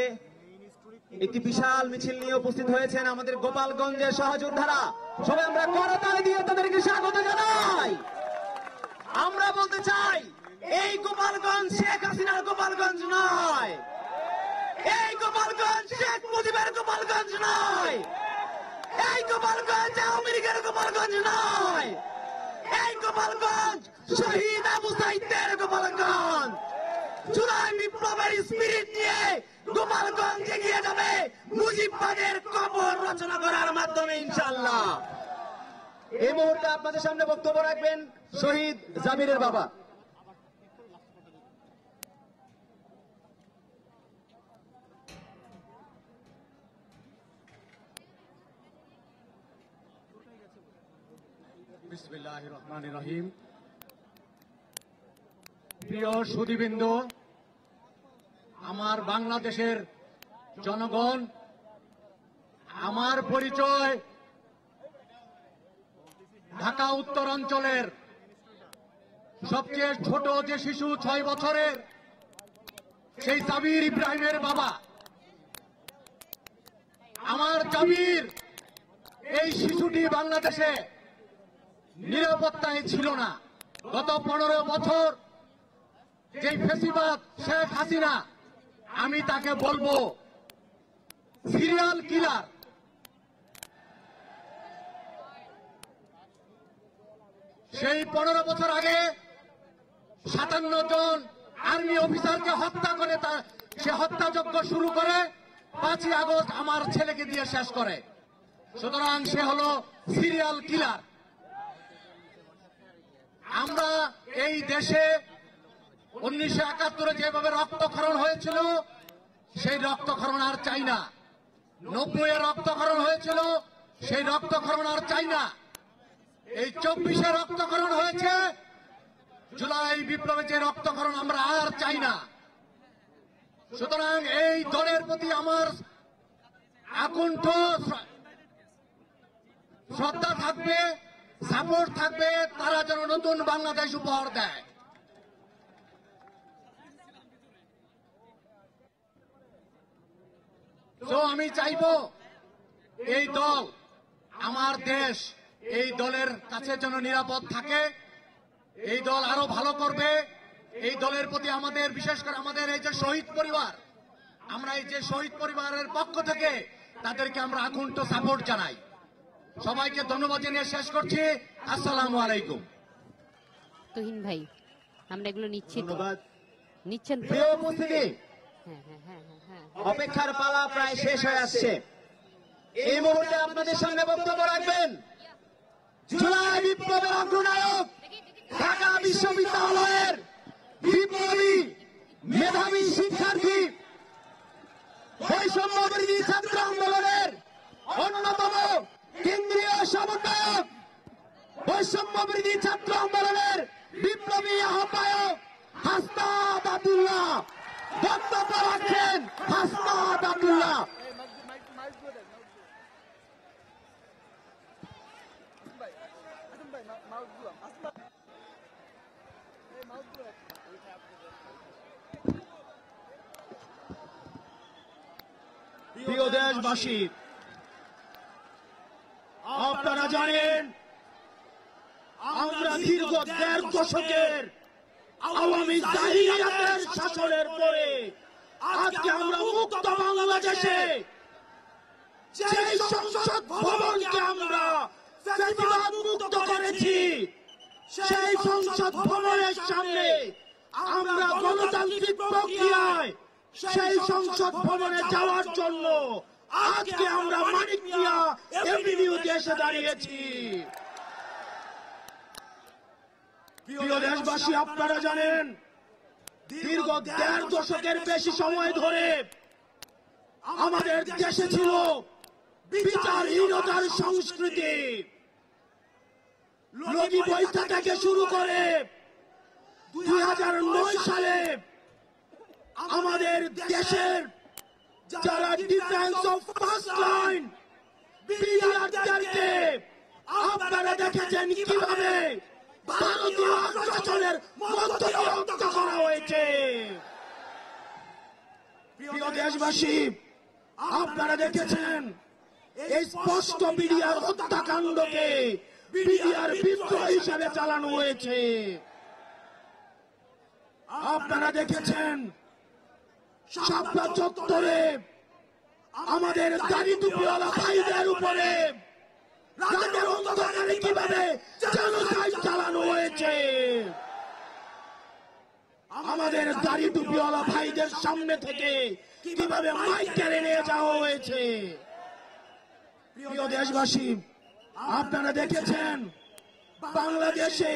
একটি বিশাল মিছিল নিয়ে উপস্থিত হয়েছেন আমাদের গোপালগঞ্জের সহযোদ্ধারা। সবাই আমরা করতালি দিয়ে তাদেরকে স্বাগত জানাই। আমরা বলতে চাই, এই গোপালগঞ্জ শেখ হাসিনার গোপালগঞ্জ নয়, এই গোপালগঞ্জ শেখ মুজিবের গোপালগঞ্জ নয়, এই গোপালগঞ্জ আওয়ামী লীগের গোপালগঞ্জ নয়, এই গোপালগঞ্জ শহীদ আবু সাইদের গোপালগঞ্জ। জুলাই বিপ্লবের স্পিরিট নিয়ে গোপালগঞ্জ এগিয়ে যাবে মুজিববাদের কবর রচনা করার মাধ্যমে ইনশাআল্লাহ। এই মুহূর্তে আপনাদের সামনে বক্তব্য রাখবেন শহীদ জাবিরের বাবা। বিসমিল্লাহির রহমানির রহিম। প্রিয় সুধীবৃন্দ, আমার বাংলাদেশের জনগণ, আমার পরিচয় ঢাকা উত্তরাঞ্চলের সবচেয়ে ছোট যে শিশু 6 বছরের, সেই জাবির ইব্রাহিমের বাবা। আমার জাবির, এই শিশুটি বাংলাদেশে নিরাপত্তায় ছিল না। গত 15 বছর যে ফ্যাসিবাদ শেখ হাসিনা, আমি তাকে বলবো সিরিয়াল কিলার। সেই 15 বছর আগে 57 জন আর্মি অফিসারকে হত্যা করে সে হত্যাযজ্ঞ শুরু করে 5ই আগস্ট আমার ছেলেকে দিয়ে শেষ করে। সুতরাং সে হলো সিরিয়াল কিলার। আমরা এই দেশে 1971 যেভাবে রক্তক্ষরণ হয়েছিল, সেই রক্তক্ষরণ আর চাই না। 90 রক্তক্ষরণ হয়েছিল, সেই রক্তক্ষরণ আর চাই না। এই 24 রক্তক্ষরণ হয়েছে, জুলাই বিপ্লবে যে রক্তক্ষরণ আমরা আর চাই না। সুতরাং এই দলের প্রতি আমার আকুণ্ঠ শ্রদ্ধা থাকবে, সাপোর্ট থাকবে, তারা যেন নতুন বাংলাদেশ উপহার দেয়। তো আমি চাইব এই দল, আমার দেশ, এই দলের কাছে যেন নিরাপদ থাকে, এই দল আরো ভালো করবে। এই দলের প্রতি আমাদের, বিশেষ করে আমাদের এই যে শহীদ পরিবার, আমরা এই যে শহীদ পরিবারের পক্ষ থেকে তাদেরকে আমরা আকুণ্ঠ সাপোর্ট জানাই। সবাইকে ধন্যবাদ জানিয়ে শেষ করছি। আসসালামু আলাইকুম। তুহিন ভাই, আমরা এগুলো নিচ্ছি। ধন্যবাদ। নিচ্ছেন? প্রিয় উপস্থিতি, অপেক্ষার পালা প্রায় শেষ হয়ে আসছে। এই মুহূর্তে আপনাদের সামনে বক্তব্য রাখবেন জুলাই বিপ্লবের অগ্রনায়ক, ঢাকা বিশ্ববিদ্যালয়ের বিপ্লবী মেধাবী শিক্ষার্থী, বৈষম্য বিরোধী ছাত্র আন্দোলনের অন্যতম কেন্দ্রীয় সমন্বয়ক, বৈষম্য বিরোধী ছাত্র আন্দোলনের বিপ্লবী আহ্বায়ক হাসনাত আব্দুল্লাহ বক্তব্য রাখছেন। হাসনাত আব্দুল্লাহ। প্রিয় দেশবাসী, আপনারা জানেন আমরা দীর্ঘ 1.5 দশকের আওয়ামী জাহিলিয়াতের শাসনের পরে আজকে আমরা মুক্ত বাংলাদেশে যে সংসদ ভবনকে আমরা ফ্যাসিবাদ মুক্ত করেছি, সেই সংসদ ভবনের সামনে আমরা গণতান্ত্রিক প্রক্রিয়ায় সেই সংসদ ভবনে যাওয়ার জন্য আজকে আমরা মানিক মিয়া এভিনিউতে এসে দাঁড়িয়েছি। প্রিয় দেশবাসী, আপনারা জানেন দীর্ঘ ১.৫ দশকের বেশি সময় ধরে আমাদের দেশে ছিল বিচারহীনতার সংস্কৃতি। লগি বৈঠা থেকে শুরু করে 2009 সালে আমাদের দেশের যারা ডিফেন্স অফ ফার্স্ট লাইন বিডিআরদেরকে আপনারা দেখেছেন কিভাবে ভারতীয় আগ্রাসনের মধ্য দিয়ে হত্যা করা হয়েছে। প্রিয় দেশবাসী, আপনারা দেখেছেন এই স্পষ্ট বিডিআর হত্যাকাণ্ডকে বিডিআর বিদ্রোহ হিসেবে চালানো হয়েছে। আপনারা দেখেছেন শাপলা চত্বরে আমাদের দাড়ি টুপিওয়ালা ভাইদের উপরে রাতের অন্ধকারে কিভাবে জেনোসাইড চালানো হয়েছে। আমাদের দাড়ি টুপিওয়ালা ভাইদের সামনে থেকে কিভাবে মাইক কেড়ে নিয়ে যাওয়া হয়েছে। প্রিয় দেশবাসী, আপনারা দেখেছেন বাংলাদেশে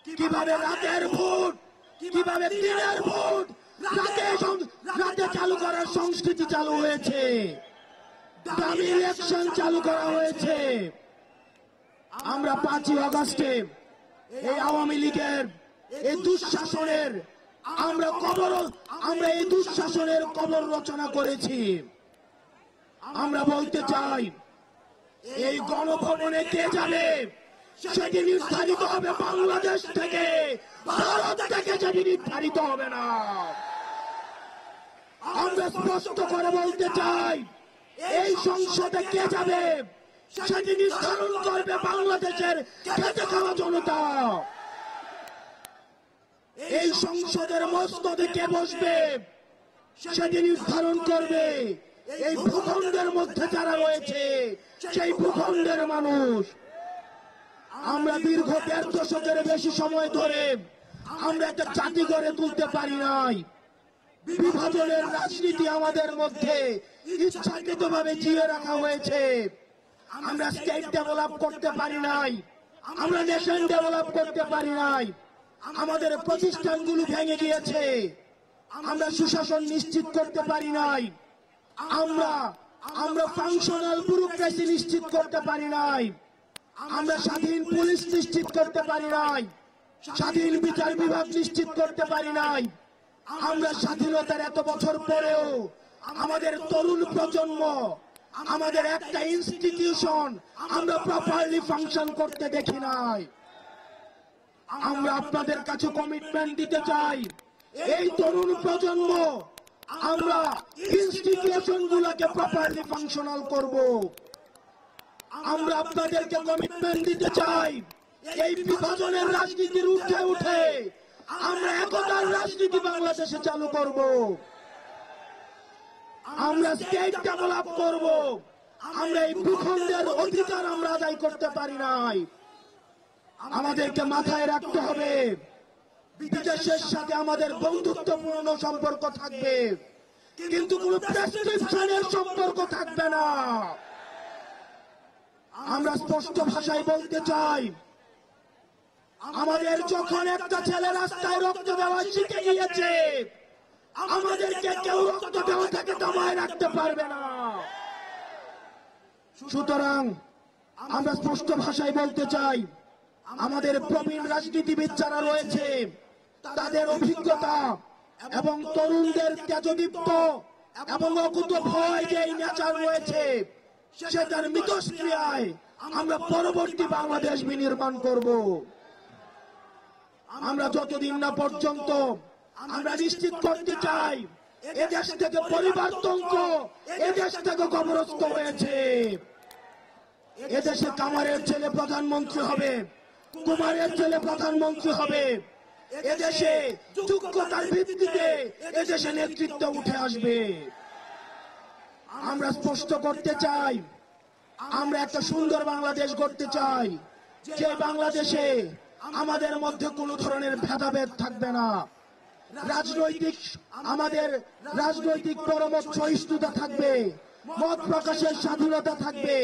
কিভাবে রাতের ভোট, কিভাবে দিনের ভোট রাতে চালু করার সংস্কৃতি চালু হয়েছে, দামি ইলেকশন চালু করা হয়েছে। আমরা 5ই আগস্টে এই আওয়ামী লীগের এই দুঃশাসনের আমরা এই দুঃশাসনের কবর রচনা করেছি। আমরা বলতে চাই, এই গণভবনে কে যাবে সেটি নির্ধারিত হবে বাংলাদেশ থেকে, ভারত থেকে সেটি নির্ধারিত হবে না। আমরা স্পষ্ট করে বলতে চাই, এই সংসদে কে যাবে সেটি নির্ধারণ করবে বাংলাদেশের খেটে খাওয়া জনতা। এই সংসদের মস্তদে কে বসবে সেটি নির্ধারণ করবে এই ভূখণ্ডের মধ্যে যারা রয়েছে সেই ভূখণ্ডের মানুষ। আমরা দীর্ঘ ১.৫ দশকের বেশি সময় ধরে আমরা একটা জাতি গড়ে তুলতে পারি নাই। বিভাজনের রাজনীতি আমাদের মধ্যে ইচ্ছাকৃতভাবে জিয়ে রাখা হয়েছে। আমরা স্টেট ডেভেলপ করতে পারি নাই, আমরা নেশন ডেভেলপ করতে পারি নাই। আমাদের প্রতিষ্ঠানগুলো ভেঙে গিয়েছে, আমরা সুশাসন নিশ্চিত করতে পারি নাই। আমরা ফাংশনাল ব্যুরোক্রেসি নিশ্চিত করতে পারি নাই। আমরা স্বাধীন পুলিশ নিশ্চিত করতে পারি নাই, স্বাধীন বিচার বিভাগ নিশ্চিত করতে পারি নাই। আমরা স্বাধীনতার এত বছর পরেও আমাদের তরুণ প্রজন্ম, আমাদের একটা ইনস্টিটিউশন আমরা প্রপারলি ফাংশন করতে দেখি নাই। আমরা আপনাদের কাছে কমিটমেন্ট দিতে চাই, এই তরুণ প্রজন্ম আমরা ইনস্টিটিউশন গুলোকে প্রপারলি ফাংশনাল করব। আমরা আপনাদেরকে কমিটমেন্ট দিতে চাই, এই বিভাজনের রাজনীতির উঠে উঠে আমরা একতার রাজনীতি বাংলাদেশে চালু করব। আমরা স্টেট ডেভেলপ করব। আমরা এই ভূখণ্ডের অধিকার আমরা আদায় করতে পারি নাই। আমাদেরকে মাথায় রাখতে হবে, বিদেশের সাথে আমাদের বন্ধুত্বপূর্ণ সম্পর্ক থাকবে, কিন্তু কোন প্রেসক্রিপশনের সম্পর্ক থাকবে না। আমরা স্পষ্ট ভাষায় বলতে চাই, আমাদের যখন একটা ছেলে রাস্তায় রক্ত দেওয়া শিখে গিয়েছে, আমাদেরকে কেউ রক্ত দেওয়া থেকে দমায় রাখতে পারবে না। সুতরাং আমরা স্পষ্ট ভাষায় বলতে চাই, আমাদের প্রবীণ রাজনীতিবিদ যারা রয়েছে তাদের অভিজ্ঞতা এবং তরুণদের তেজদীপ্ত এবং অকুত ভয় যে নেচার রয়েছে সেটার মিথস্ক্রিয়ায় আমরা পরবর্তী বাংলাদেশ বিনির্মাণ করব। আমরা যতদিন না পর্যন্ত আমরা নিশ্চিত করতে চাই এদেশ থেকে পরিবারতন্ত্র এদেশ থেকে কবরস্থ হয়েছে। এদেশে কামারের ছেলে প্রধানমন্ত্রী হবে, কুমারের ছেলে প্রধানমন্ত্রী হবে। এদেশে যোগ্যতার ভিত্তিতে এদেশে নেতৃত্ব উঠে আসবে। আমরা স্পষ্ট করতে চাই, আমরা একটা সুন্দর বাংলাদেশ গড়তে চাই, যে বাংলাদেশে আমাদের মধ্যে কোনো ধরনের ভেদাভেদ থাকবে না, আমাদের রাজনৈতিক পরমত সহিষ্ণুতা থাকবে, মত প্রকাশের স্বাধীনতা থাকবে,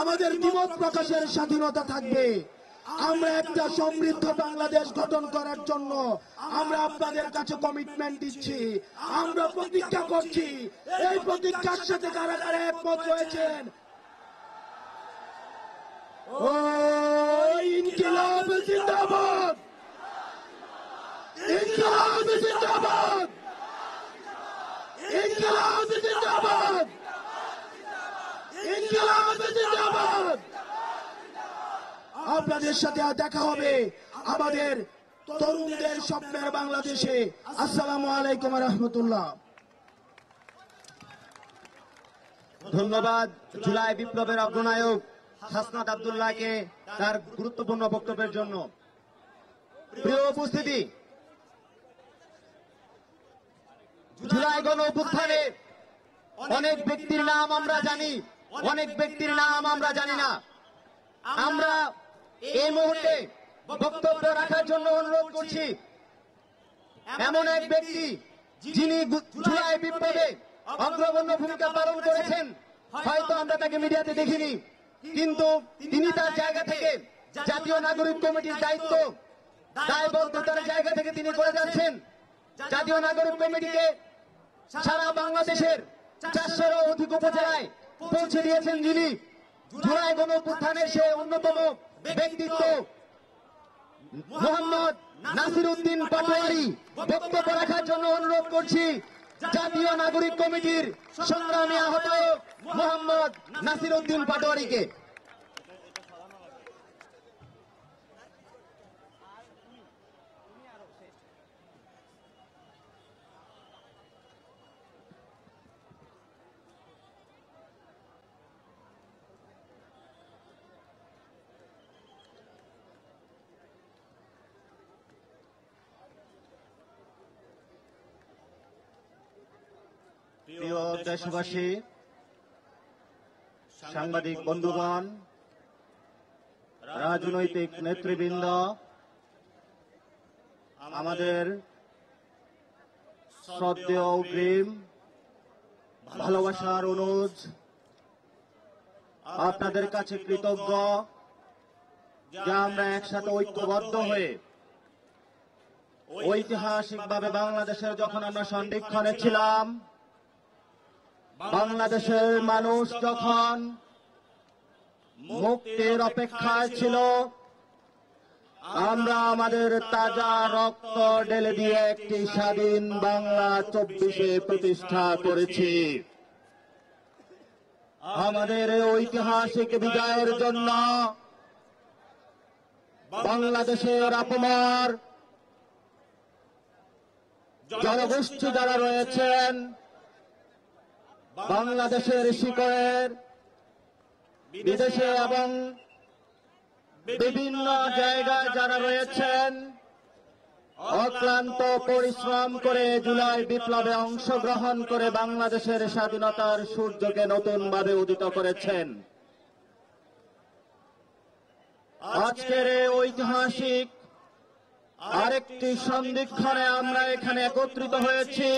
আমাদের দ্বিমত প্রকাশের স্বাধীনতা থাকবে। আমরা একটা সমৃদ্ধ বাংলাদেশ গঠন করার জন্য আমরা আপনাদের কাছে কমিটমেন্ট দিচ্ছি, আমরা প্রতিজ্ঞা করছি। এই প্রতিজ্ঞার সাথে কারা কারা একমত হয়েছেন? ও ইনকিলাব জিন্দাবাদ, ইনকিলাব জিন্দাবাদ, ইনকিলাব জিন্দাবাদ, ইনকিলাব জিন্দাবাদ। আপনাদের সাথে দেখা হবে আমাদের তরুণদের স্বপ্নের বাংলাদেশে। আসসালামু আলাইকুম ওয়া রাহমাতুল্লাহ। ধন্যবাদ জুলাই বিপ্লবের অগ্রনায়ক হাসনাত আব্দুল্লাহকে তার গুরুত্বপূর্ণ বক্তব্যের জন্য। প্রিয় উপস্থিতি, জুলাই গণ অভ্যুত্থানে অনেক ব্যক্তির নাম আমরা জানি, অনেক ব্যক্তির নাম আমরা জানি না। আমরা এই মুহূর্তে বক্তব্য রাখার জন্য অনুরোধ করছি এমন এক ব্যক্তি যিনি জুলাই বিপ্লবে অগ্রগণ্য ভূমিকা পালন করেছেন। হয়তো আমরা তাকে মিডিয়াতে দেখিনি, কিন্তু তিনি তার জায়গা থেকে জাতীয় নাগরিক কমিটির দায়িত্ব দায়বদ্ধতার জায়গা থেকে তিনি করে যাচ্ছেন। জাতীয় নাগরিক কমিটিকে সারা বাংলাদেশের 400-এরও অধিক উপজেলায় পৌঁছে দিয়েছেন যিনি। জুলাই গণ অভ্যুত্থানের সে অন্যতম ব্যক্তিত্ব মোহাম্মদ নাসির উদ্দিন পাটোয়ারি। বক্তব্য রাখার জন্য অনুরোধ করছি জাতীয় নাগরিক কমিটির সংগ্রামী আহ্বায়ক মোহাম্মদ নাসির উদ্দিন পাটোয়ারিকে। প্রিয় দেশবাসী, সাংবাদিক বন্ধুগণ, রাজনৈতিক নেতৃবৃন্দ, আমাদের শ্রদ্ধেয় অগ্রিম ভালোবাসার অনুজ, আপনাদের কাছে কৃতজ্ঞ যে আমরা একসাথে ঐক্যবদ্ধ হয়ে ঐতিহাসিকভাবে বাংলাদেশের যখন আমরা সন্ধিক্ষণে ছিলাম, বাংলাদেশের মানুষ যখন মুক্তির অপেক্ষায় ছিল, আমরা আমাদের তাজা রক্ত ঢেলে দিয়ে একটি স্বাধীন বাংলা 24-এ প্রতিষ্ঠা করেছি। আমাদের এই ঐতিহাসিক বিজয়ের জন্য বাংলাদেশের আপমার জনগোষ্ঠী যারা রয়েছেন, বাংলাদেশের শিকড়ের বিদেশে এবং বিভিন্ন জায়গায় যারা রয়েছেন, অক্লান্ত পরিশ্রম করে জুলাই বিপ্লবে অংশগ্রহণ করে বাংলাদেশের স্বাধীনতার সূর্যকে নতুনভাবে উদিত করেছেন। আজকের এই ঐতিহাসিক আরেকটি সন্ধিক্ষণে আমরা এখানে একত্রিত হয়েছি।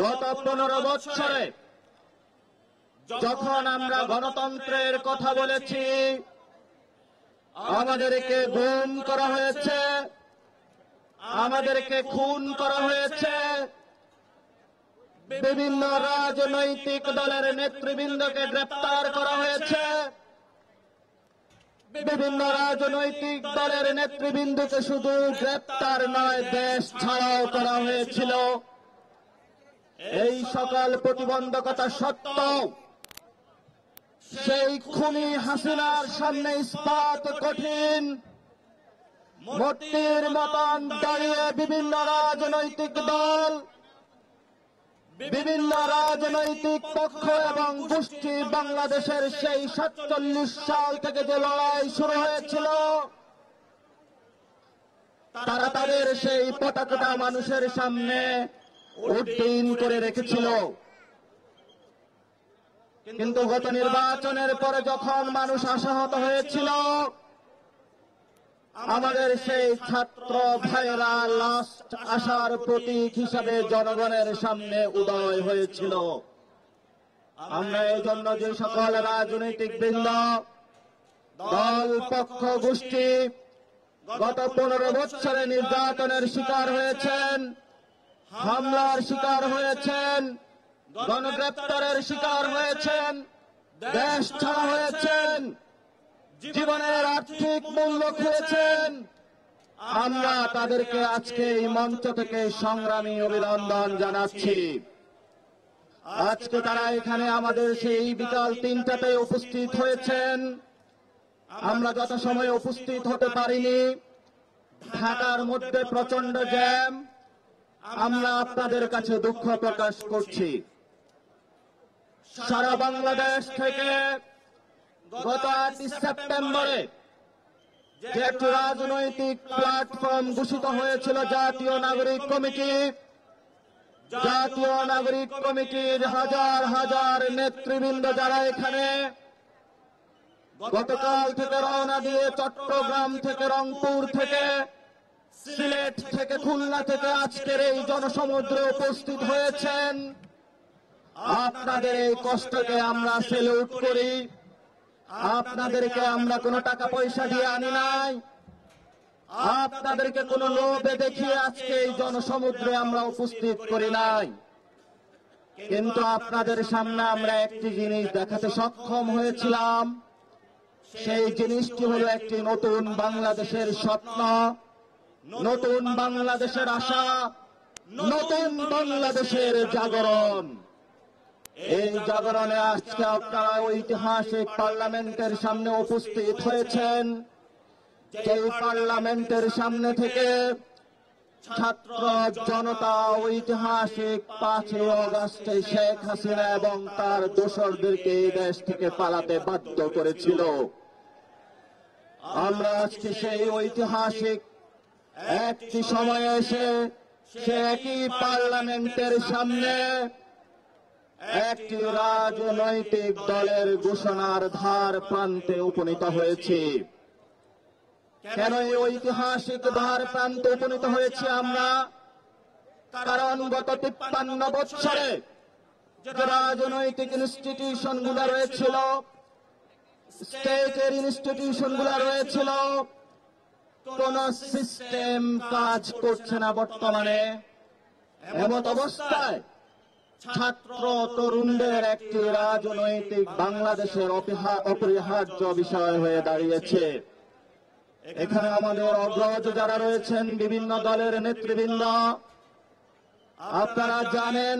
গত 15 বছরে যখন আমরা গণতন্ত্রের কথা বলেছি, আমাদেরকে গুম করা হয়েছে, আমাদেরকে খুন করা হয়েছে, বিভিন্ন রাজনৈতিক দলের নেতৃবৃন্দকে গ্রেপ্তার করা হয়েছে, বিভিন্ন রাজনৈতিক দলের নেতৃবৃন্দকে শুধু গ্রেপ্তার নয়, দেশ ছাড়াও করা হয়েছিল। এই সকল প্রতিবন্ধকতা সত্ত্বেও সেই খুনি হাসিনার সামনে ইস্পাত কঠিন। মূর্তির মতন দাঁড়িয়ে বিভিন্ন রাজনৈতিক দল, বিভিন্ন রাজনৈতিক পক্ষ এবং গোষ্ঠী বাংলাদেশের সেই 47 সাল থেকে যে লড়াই শুরু হয়েছিল, তারা তাদের সেই পতাকাটা মানুষের সামনে উড্ডীন করে রেখেছিল। কিন্তু গত নির্বাচনের পরে যখন মানুষ আশাহত হয়েছিল, আমাদের সেই ছাত্র ভাইরা লাস্ট আশার প্রতীক হিসাবে জনগণের সামনে উদয় হয়েছিল। আমরা এই জন্য যে সকল রাজনৈতিক বৃন্দ, দল, পক্ষ, গোষ্ঠী গত 15 বছরে নির্যাতনের শিকার হয়েছেন, হামলার শিকার হয়েছেন, গণগ্রেপ্তারের শিকার হয়েছেন, দেশ ছাড়া হয়েছেন, জীবনের আর্থিক মূল্য খুঁজেছেন, আমরা তাদেরকে আজকে এই মঞ্চ থেকে সংগ্রামী অভিনন্দন জানাচ্ছি। আজকে তারা এখানে আমাদের সেই বিকাল 3টাতে উপস্থিত হয়েছেন। আমরা যত সময় উপস্থিত হতে পারিনি, ঢাকার মধ্যে প্রচন্ড জ্যাম। আমরা আপনাদের কাছে দুঃখ প্রকাশ করছি। সারা বাংলাদেশ থেকে গত 8 সেপ্টেম্বরে যে একটি রাজনৈতিক প্ল্যাটফর্ম ঘোষিত হয়েছিল জাতীয় নাগরিক কমিটি, জাতীয় নাগরিক কমিটির হাজার হাজার নেতৃবৃন্দ যারা এখানে গতকাল থেকে রওনা দিয়ে চট্টগ্রাম থেকে, রংপুর থেকে, সিলেট থেকে, খুলনা থেকে আজকের এই জনসমুদ্রে উপস্থিত হয়েছেন, আপনাদের এই কষ্টকে আমরা সেলুট করি। আপনাদেরকে আমরা কোনো টাকা পয়সা দিয়ে আনি নাই, আপনাদেরকে কোনো লোভে দেখিয়ে আজকে এই জনসমুদ্রে আমরা উপস্থিত করি নাই। কিন্তু আপনাদের সামনে আমরা একটি জিনিস দেখাতে সক্ষম হয়েছিলাম। সেই জিনিসটি হলো একটি নতুন বাংলাদেশের স্বপ্ন, নতুন বাংলাদেশের আশা, নতুন বাংলাদেশের জাগরণ। এই জাগরণে আজকে আপনারা ঐতিহাসিক পার্লামেন্টের সামনে উপস্থিত হয়েছেন। সেই পার্লামেন্টের সামনে থেকে ছাত্র জনতা ঐতিহাসিক 5 আগস্টে শেখ হাসিনা এবং তার দোসরদেরকে এই দেশ থেকে পালাতে বাধ্য করেছিল। আমরা আজকে সেই ঐতিহাসিক একটি সময়ে এসে সে একই পার্লামেন্টের সামনে একটি রাজনৈতিক দলের ঘোষণার ধার প্রান্তে উপনীত হয়েছে। কেন এই ঐতিহাসিক ধার প্রান্তে উপনীত হয়েছে আমরা? কারণ গত 53 বছরে যে রাজনৈতিক ইনস্টিটিউশন গুলো রয়েছিল, স্টেটের ইনস্টিটিউশন গুলো রয়েছিল, কোন সিস্টেম কাজ করছে না বর্তমানে। এমত অবস্থায় ছাত্র তরুণদের একটি রাজনৈতিক বাংলাদেশের অপরিহার্য বিষয় হয়ে দাঁড়িয়েছে। এখানে আমাদের অগ্রজ যারা রয়েছেন, বিভিন্ন দলের নেতৃবৃন্দ, আপনারা জানেন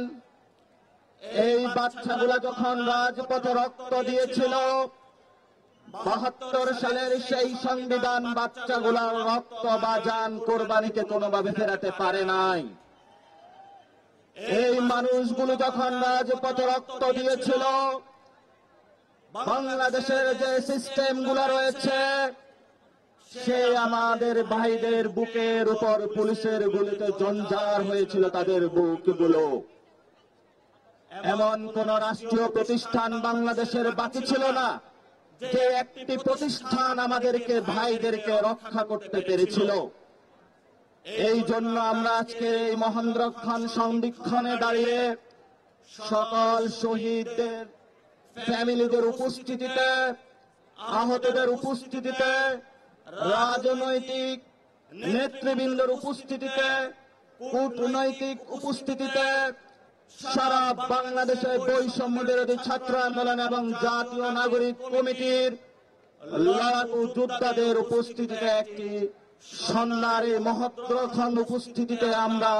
এই বাচ্চাগুলা যখন রাজপথে রক্ত দিয়েছিল, 72 সালের সেই সংবিধান বাচ্চাগুলার রক্ত বা জান কোরবানিকে কোনোভাবে ফেরাতে পারে নাই। এই মানুষগুলো যখন রাজপথে রক্ত দিয়েছিল, বাংলাদেশের যে সিস্টেম গুলো রয়েছে, সে আমাদের ভাইদের বুকের উপর পুলিশের গুলিতে জঞ্জার হয়েছিল তাদের বুকগুলো। এমন কোন রাষ্ট্রীয় প্রতিষ্ঠান বাংলাদেশের বাকি ছিল না যে একটি প্রতিষ্ঠান আমাদেরকে ভাইদেরকে রক্ষা করতে পেরেছিল। এই জন্য আমরা আজকে এই মহেন্দ্রক্ষণ সন্ধিক্ষণে দাঁড়িয়ে সকল শহীদদের ফ্যামিলিদের উপস্থিতিতে, আহতদের উপস্থিতিতে, রাজনৈতিক নেতৃবৃন্দের উপস্থিতিতে, কূটনৈতিক উপস্থিতিতে, সারা বাংলাদেশে বৈষম্য বিরোধী ছাত্র আন্দোলন এবং জাতীয় নাগরিক কমিটির লড়াকু যোদ্ধাদের উপস্থিতিতে একটি সন্ধ্যার এই মহত্তরক্ষণ উপস্থিতিতে আমরা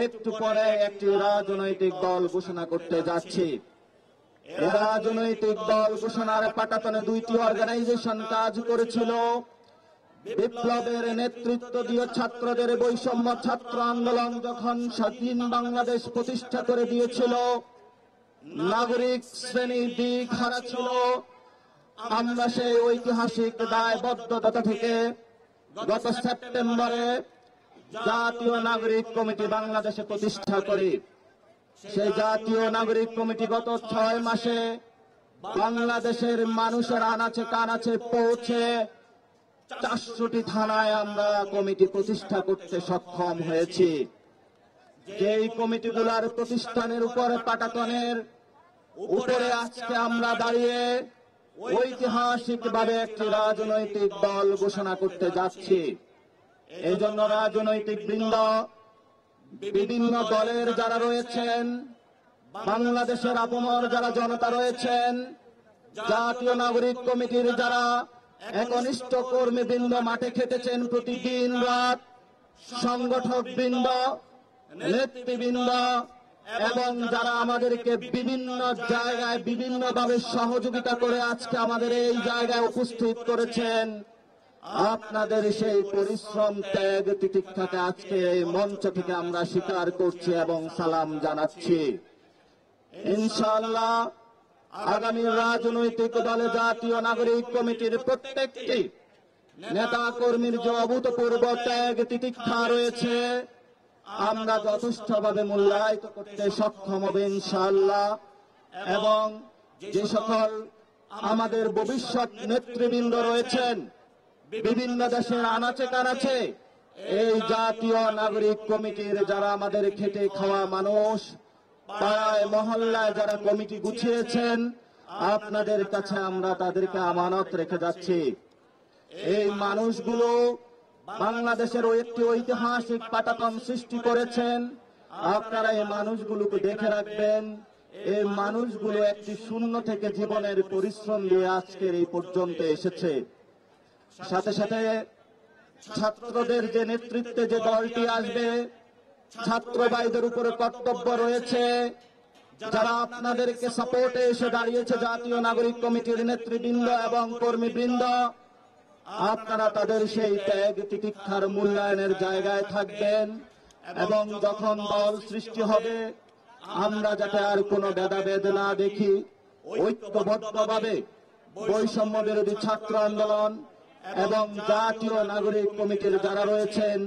একটু পরে একটি রাজনৈতিক দল ঘোষণা করতে যাচ্ছি। এই রাজনৈতিক দল ঘোষণার পাটাতনে 2টি অর্গানাইজেশন কাজ করেছিল। বিপ্লবের নেতৃত্ব দিয়ে ছাত্রদের বৈষম্য ছাত্র আন্দোলন যখন স্বাধীন বাংলাদেশ প্রতিষ্ঠা করে দিয়েছিল, নাগরিক শ্রেণী দিক হারা ছিল। আমরা সেই ঐতিহাসিক দায়বদ্ধতা থেকে গত সেপ্টেম্বরে জাতীয় নাগরিক কমিটি বাংলাদেশে প্রতিষ্ঠা করি। সেই জাতীয় নাগরিক কমিটি গত 6 মাসে বাংলাদেশের মানুষের আনাচে কানাচে পৌঁছে 400টি থানায় আমরা কমিটি প্রতিষ্ঠা করতে সক্ষম হয়েছি। যেই কমিটিগুলার প্রতিষ্ঠানের উপরে পাটাতনের উপরে আজকে আমরা দাঁড়িয়ে ঐতিহাসিকভাবে একটি রাজনৈতিক দল ঘোষণা করতে যাচ্ছি। এই জন্য রাজনৈতিক বৃন্দ, বিভিন্ন দলের যারা রয়েছেন, বাংলাদেশের আপমর যারা জনতা রয়েছেন, জাতীয় নাগরিক কমিটির যারা একনিষ্ঠ কর্মীবৃন্দ মাঠে খেটেছেন প্রতিদিন রাত, সংগঠক বৃন্দ, নেতৃবৃন্দ এবং যারা আমাদেরকে বিভিন্ন জায়গায় বিভিন্নভাবে সহযোগিতা করে আজকে আমাদের এই জায়গায় উপস্থিত করেছেন, আপনাদের সেই পরিশ্রম ত্যাগ তিতিক্ষাকে আজকে এই মঞ্চ থেকে আমরা স্বীকার করছি এবং সালাম জানাচ্ছি। ইনশাআল্লাহ আগামী রাজনৈতিক দলে জাতীয় নাগরিক কমিটির প্রত্যেকটি নেতা কর্মীর যে অভূতপূর্ব ত্যাগ তিতিক্ষা রয়েছে আমরা যথেষ্টভাবে মূল্যায়িত করতে সক্ষম হবে ইনশাআল্লাহ। এবং যে সকল আমাদের ভবিষ্যৎ নেতৃবৃন্দ রয়েছেন বিভিন্ন দেশের আনাচে কানাচে, এই জাতীয় নাগরিক কমিটির যারা আমাদের খেটে খাওয়া মানুষ, পাড়ায় মহল্লায় যারা কমিটি গুছিয়েছেন, আপনাদের কাছে আমরা তাদেরকে আমানত রেখে যাচ্ছি। এই মানুষগুলো বাংলাদেশের একটি ঐতিহাসিক পাটাতন সৃষ্টি করেছেন। আপনারা এই মানুষগুলোকে দেখে রাখবেন। এই মানুষগুলো একটি শূন্য থেকে জীবনের পরিশ্রম দিয়ে আজকের এই পর্যন্ত এসেছে। সাথে সাথে ছাত্রদের যে নেতৃত্বে যে দলটি আসবে, ছাত্র ভাইদের উপরে কর্তব্য রয়েছে, যারা আপনাদেরকে সাপোর্টে এসে দাঁড়িয়েছে জাতীয় নাগরিক কমিটির নেতৃবৃন্দ এবং কর্মীবৃন্দ, আপনারা তাদের সেই ত্যাগ তিতিক্ষার মূল্যায়নের জায়গায় থাকবেন এবং যখন দল সৃষ্টি হবে আমরা যাতে আর কোনো ভেদাভেদ না দেখি, ঐক্যবদ্ধভাবে বৈষম্য বিরোধী ছাত্র আন্দোলন এবং জাতীয় নাগরিক কমিটির যারা রয়েছেন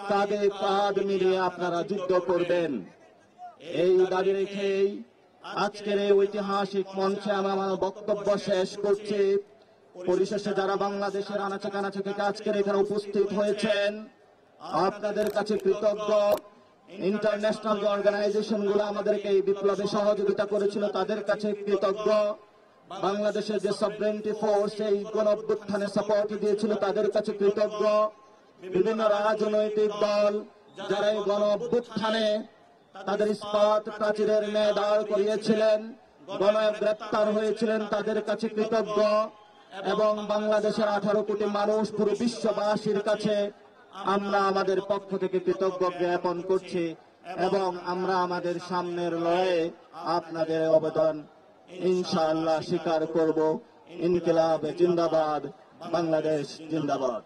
কাঁধে কাঁধ মিলিয়ে আপনারা যুদ্ধ করবেন। এই দাবি রেখেই আজকের এই ঐতিহাসিক মঞ্চে আমি আমার বক্তব্য শেষ করছি। পরিশেষে যারা বাংলাদেশের আনাচে কানাচে থেকে আজকের এখানে উপস্থিত হয়েছেন আপনাদের কাছে কৃতজ্ঞ। ইন্টারন্যাশনাল যে অর্গানাইজেশন গুলো আমাদেরকে এই বিপ্লবে সহযোগিতা করেছিল তাদের কাছে কৃতজ্ঞ। বাংলাদেশের যে সভরেন্টি ফোর্স এই গণ অভ্যুত্থানে সাপোর্ট দিয়েছিল তাদের কাছে কৃতজ্ঞ। বিভিন্ন রাজনৈতিক দল যারা এই গণ অভ্যুত্থানে তাদের ইস্পাত প্রাচীরের ন্যায় দাঁড় করিয়েছিলেন, গণগ্রেপ্তার হয়েছিলেন, তাদের কাছে কৃতজ্ঞ। এবং বাংলাদেশের 18 কোটি মানুষ পুরো বিশ্ববাসীর কাছে আমরা আমাদের পক্ষ থেকে কৃতজ্ঞ জ্ঞাপন করছি এবং আমরা আমাদের সামনের লড়াইয়ে আপনাদের অবদান ইনশাআল্লাহ স্বীকার করব। ইনকিলাব জিন্দাবাদ, বাংলাদেশ জিন্দাবাদ।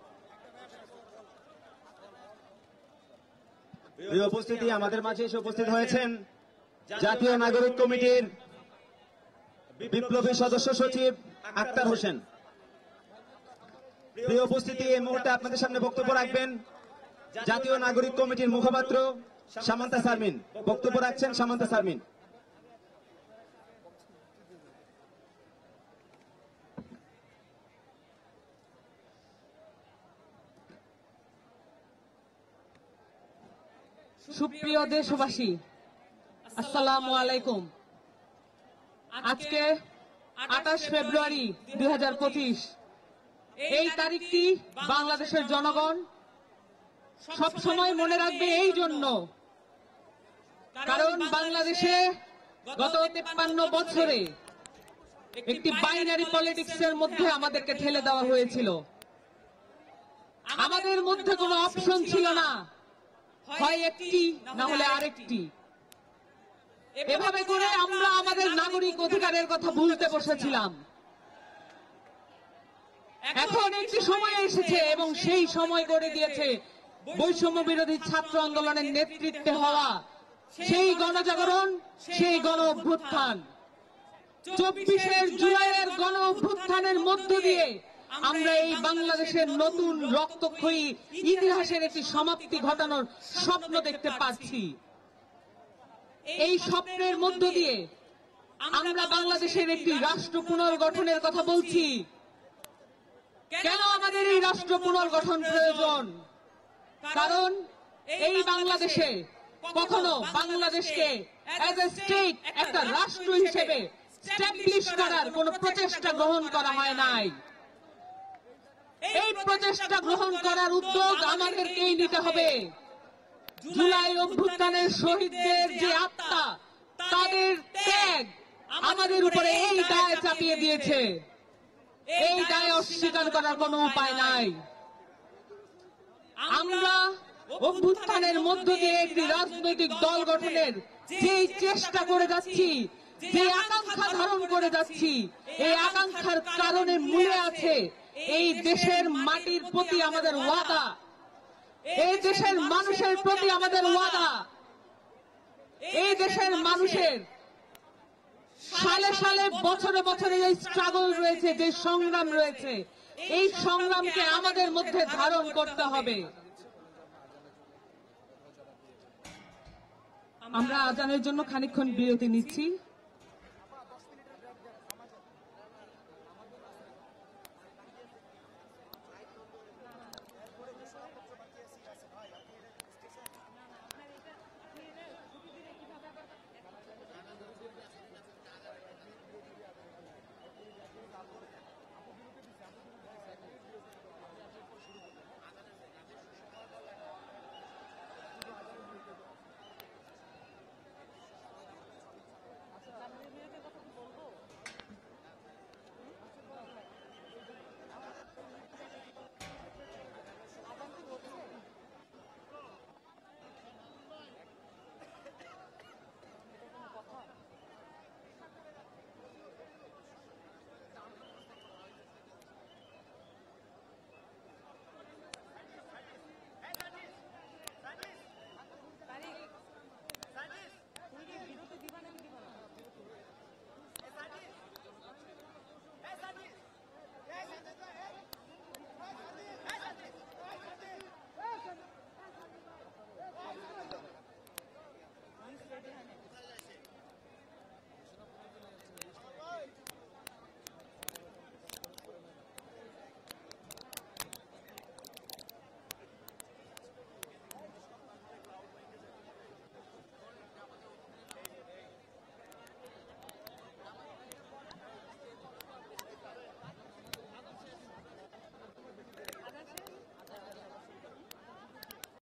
প্রিয় উপস্থিতি, আমাদের মাঝে এসে উপস্থিত হয়েছেন জাতীয় নাগরিক কমিটির বিপ্লবী সদস্য সচিব আক্তার হোসেন। প্রিয় উপস্থিতি, এই মুহূর্তে আপনাদের সামনে বক্তব্য রাখবেন জাতীয় নাগরিক কমিটির মুখপাত্র সামান্তা শারমিন। বক্তব্য রাখছেন সামান্তা শারমিন। সুপ্রিয় দেশবাসী, আসসালামু আলাইকুম। আজকে 28 ফেব্রুয়ারি 2025, এই তারিখটি বাংলাদেশের জনগণ সব সময় মনে রাখবে এই জন্য, কারণ বাংলাদেশে গত 53 বছরে একটি বাইনারি পলিটিক্সের মধ্যে আমাদেরকে ঠেলে দেওয়া হয়েছিল। আমাদের মধ্যে কোনো অপশন ছিল না, হয় একটি না হলে আরেকটি। এভাবে করে আমরা আমাদের নাগরিক অধিকারের কথা ভুলতে বসেছিলাম। এখন একটি সময় এসেছে এবং সেই সময় করে দিয়েছে বৈষম্য বিরোধী ছাত্র আন্দোলনের নেতৃত্বে হওয়া সেই গণজাগরণ, সেই গণ অভ্যুত্থান। 24 জুলাইয়ের গণ অভ্যুত্থানের মধ্য দিয়ে আমরা এই বাংলাদেশের নতুন রক্তক্ষয়ী ইতিহাসের একটি সমাপ্তি ঘটানোর স্বপ্ন দেখতে পাচ্ছি। এই স্বপ্নের মধ্য দিয়ে আমরা বাংলাদেশের একটি রাষ্ট্র পুনর্গঠনের কথা বলছি। কেন আমাদের এই রাষ্ট্র পুনর্গঠন প্রয়োজন? কারণ এই বাংলাদেশে কখনো বাংলাদেশকে অ্যাজ এ স্টেট, একটা রাষ্ট্র হিসেবে স্ট্যাবলিশ করার কোন প্রচেষ্টা গ্রহণ করা হয় নাই। এই প্রচেষ্টা গ্রহণ করার উদ্যোগ আমাদেরকেই নিতে হবে। জুলাই অভ্যুত্থানের শহীদদের যে আত্মা, তাদের ত্যাগ আমাদের উপরে এই দায় চাপিয়ে দিয়েছে। এই দায় অস্বীকার করার কোনো উপায় নাই। আমরা অভ্যুত্থানের মধ্য দিয়ে একটি রাজনৈতিক দল গঠনের যে চেষ্টা করে যাচ্ছি, যে আকাঙ্ক্ষা ধারণ করে যাচ্ছি, এই আকাঙ্ক্ষার কারণে মূলে আছে এই দেশের মাটির প্রতি আমাদের ওয়াদা, এই দেশের মানুষের প্রতি আমাদের ওয়াদা। এই দেশের মানুষের সালে সালে, বছরে বছরে যে স্ট্রাগল রয়েছে, যে সংগ্রাম রয়েছে, এই সংগ্রামকে আমাদের মধ্যে ধারণ করতে হবে। আমরা আজানের জন্য খানিকক্ষণ বিরতি নিচ্ছি।